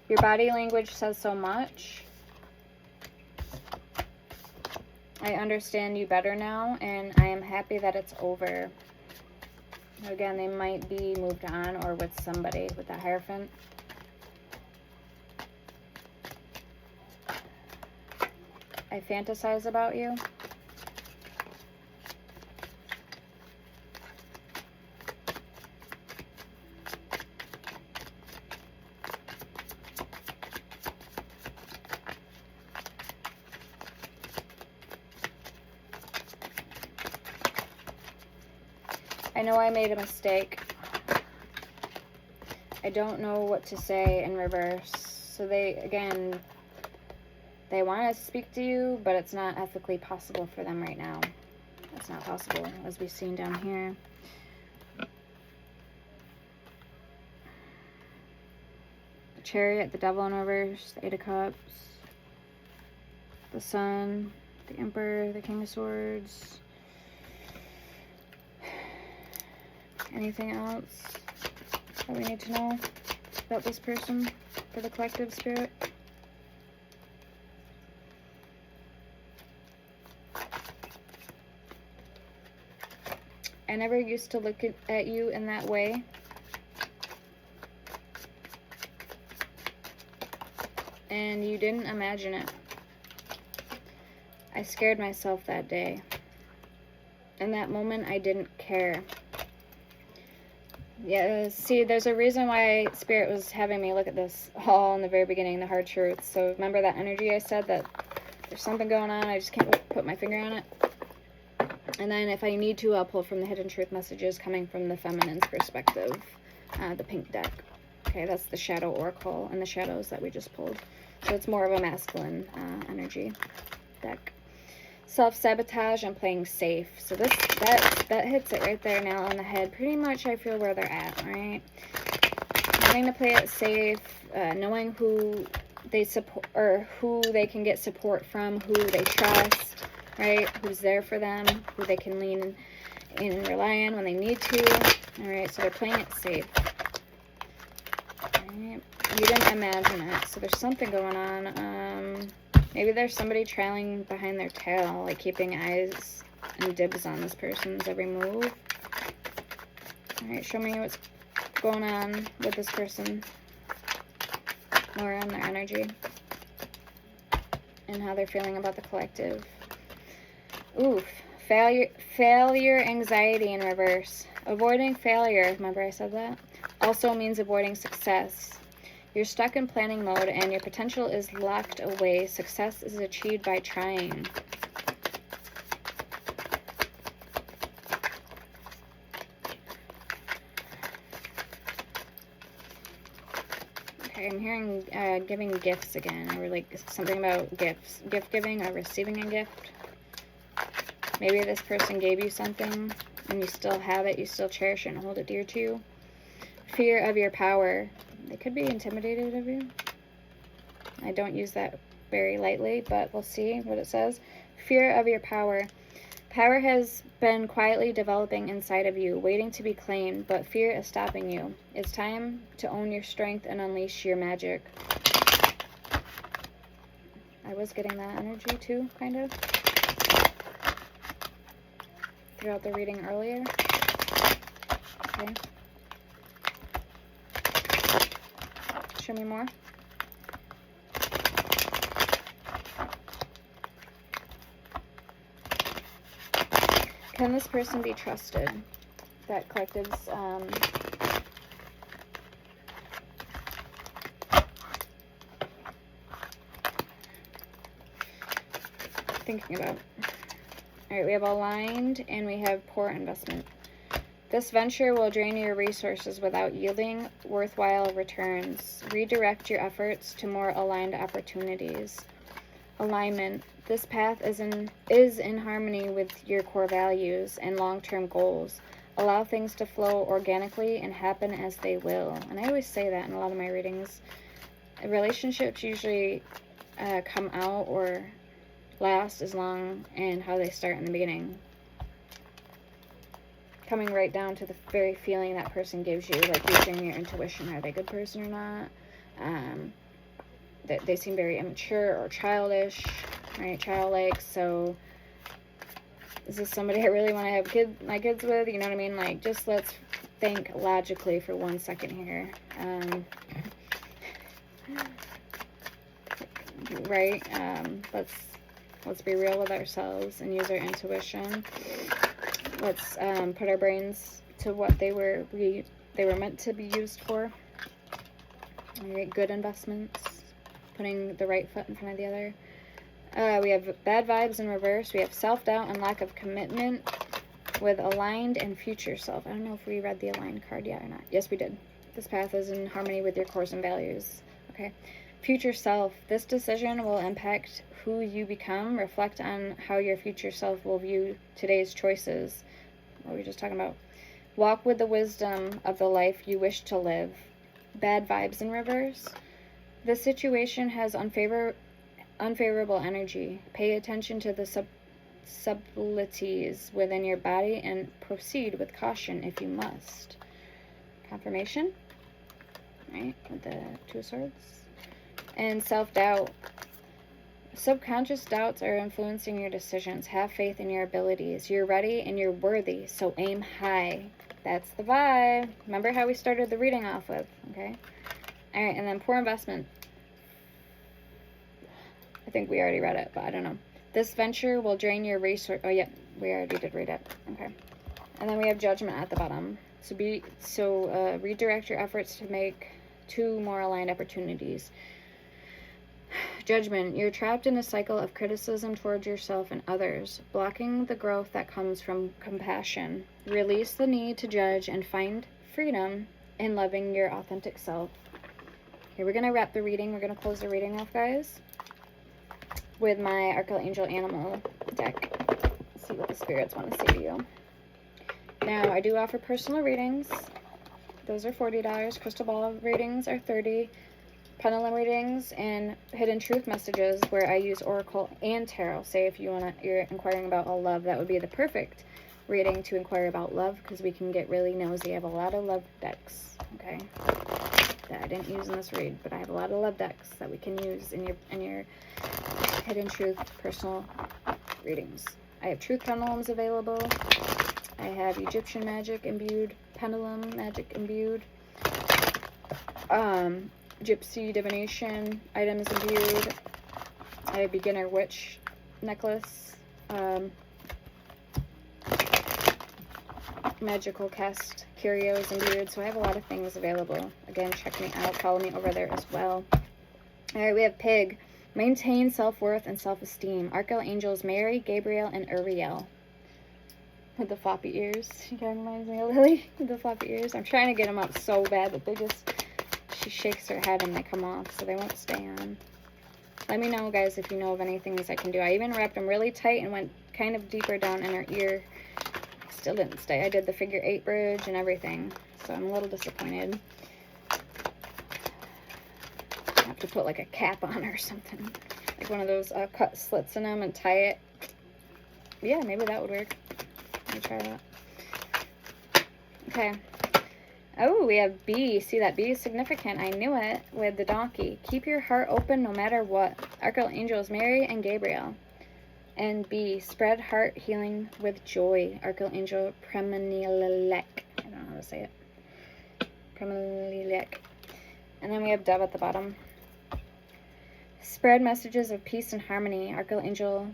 Your body language says so much. I understand you better now, and I am happy that it's over. Again, they might be moved on or with somebody with that Hierophant. I fantasize about you. I know I made a mistake. I don't know what to say in reverse. So they, again, they want to speak to you, but it's not ethically possible for them right now. It's not possible, as we've seen down here. The Chariot, the Devil in reverse, the Eight of Cups, the Sun, the Emperor, the King of Swords. Anything else that we need to know about this person for the collective spirit? I never used to look at you in that way. And you didn't imagine it. I scared myself that day. In that moment, I didn't care. Yeah, see, there's a reason why Spirit was having me look at this all in the very beginning, the hard truth. So remember that energy I said that there's something going on, I just can't put my finger on it? And then if I need to, I'll pull from the Hidden Truth messages coming from the feminine's perspective, the pink deck. Okay, that's the Shadow Oracle and the shadows that we just pulled. So it's more of a masculine energy deck. Self-sabotage and playing safe. So that hits it right there, nail on the head. Pretty much I feel where they're at, right? Wanting to play it safe, knowing who they support, or who they can get support from, who they trust, right? Who's there for them, who they can lean in and rely on when they need to. Alright, so they're playing it safe. Alright. You didn't imagine it, so there's something going on. Maybe there's somebody trailing behind their tail, like keeping eyes and dibs on this person's every move. Alright, show me what's going on with this person. More on their energy. And how they're feeling about the collective. Oof. Failure anxiety in reverse. Avoiding failure, remember I said that? Also means avoiding success. You're stuck in planning mode and your potential is locked away. Success is achieved by trying. Okay, I'm hearing giving gifts again, or like something about gifts, gift giving or receiving a gift. Maybe this person gave you something and you still have it, you still cherish it and hold it dear to you. Fear of your power. They could be intimidated of you. I don't use that very lightly, but we'll see what it says. Fear of your power. Power has been quietly developing inside of you, waiting to be claimed, but fear is stopping you. It's time to own your strength and unleash your magic. I was getting that energy too, kind of, throughout the reading earlier. Okay. Show me more. Can this person be trusted? That collective's thinking about. All right, we have aligned and we have poor investment. This venture will drain your resources without yielding worthwhile returns. Redirect your efforts to more aligned opportunities. Alignment. This path is in harmony with your core values and long-term goals. Allow things to flow organically and happen as they will. And I always say that in a lot of my readings. Relationships usually come out or last as long and how they start in the beginning. Coming right down to the very feeling that person gives you, like using your intuition. Are they a good person or not? They seem very immature or childish, right? Childlike. So is this somebody I really want to have my kids with? You know what I mean? Like, just let's think logically for 1 second here. Right? Let's be real with ourselves and use our intuition. Let's put our brains to what they were meant to be used for. All right, good investments. Putting the right foot in front of the other. We have bad vibes in reverse. We have self-doubt and lack of commitment with aligned and future self. I don't know if we read the aligned card yet or not. Yes, we did. This path is in harmony with your course and values. Okay. Future self. This decision will impact who you become. Reflect on how your future self will view today's choices. What were we just talking about? Walk with the wisdom of the life you wish to live. Bad vibes in reverse. The situation has unfavorable energy. Pay attention to the subtleties within your body and proceed with caution if you must. Confirmation, right, with the Two of Swords. And self-doubt. Subconscious doubts are influencing your decisions. Have faith in your abilities. You're ready and you're worthy, so aim high. That's the vibe. Remember how we started the reading off with, okay? All right, and then poor investment. I think we already read it, but I don't know. This venture will drain your resource. Oh, yeah, we already did read it. Okay. And then we have judgment at the bottom. So redirect your efforts to make 2 more aligned opportunities. Judgment. You're trapped in a cycle of criticism towards yourself and others, blocking the growth that comes from compassion. Release the need to judge and find freedom in loving your authentic self. Okay, we're going to wrap the reading. We're going to close the reading off, guys, with my Archangel Animal deck. Let's see what the spirits want to say to you. Now, I do offer personal readings. Those are $40. Crystal ball readings are $30. Pendulum readings and hidden truth messages where I use Oracle and Tarot. Say if you're inquiring about all love, that would be the perfect reading to inquire about love, because we can get really nosy. I have a lot of love decks, okay, that I didn't use in this read, but I have a lot of love decks that we can use in your hidden truth personal readings. I have truth pendulums available. I have Egyptian magic imbued, pendulum magic imbued, gypsy divination items imbued. I have beginner witch necklace, magical cast curios imbued. So I have a lot of things available. Again, check me out. Follow me over there as well. All right, we have pig. Maintain self-worth and self-esteem. Archangels Mary, Gabriel, and Uriel. With the floppy ears. She kind of reminds me of Lily with the floppy ears. I'm trying to get them up so bad that they just She shakes her head and they come off, so they won't stay on. Let me know, guys, if you know of any things I can do. I even wrapped them really tight and went kind of deeper down in her ear. Still didn't stay. I did the figure 8 bridge and everything, so I'm a little disappointed. I have to put like a cap on her or something. Like one of those cut slits in them and tie it. Yeah, maybe that would work. Let me try that. Okay. Oh, we have B. See, that B is significant. I knew it with the donkey. Keep your heart open no matter what. Archangels Mary and Gabriel. And B. Spread heart healing with joy. Archangel Premilek. I don't know how to say it. Premilek. And then we have Dove at the bottom. Spread messages of peace and harmony. Archangel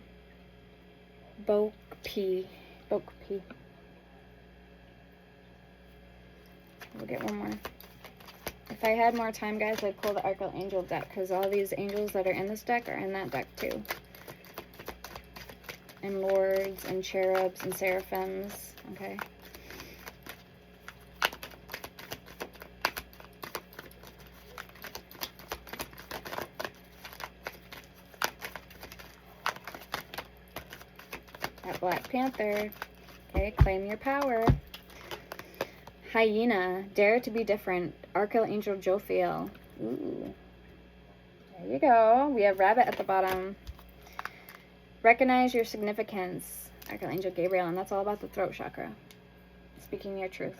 Bokpi. Bokpi. We'll get one more. If I had more time, guys, I'd pull the Archangel deck, because all these angels that are in this deck are in that deck too. And lords and cherubs and seraphims. Okay. That Black Panther. Okay, claim your power. Hyena, dare to be different. Archangel Jophiel. Ooh. There you go. We have Rabbit at the bottom. Recognize your significance. Archangel Gabriel, and that's all about the throat chakra. Speaking your truth.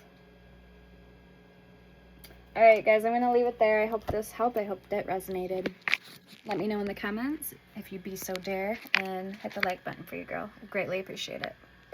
Alright, guys, I'm going to leave it there. I hope this helped. I hope that resonated. Let me know in the comments if you be so dare, and hit the like button for your girl. I greatly appreciate it.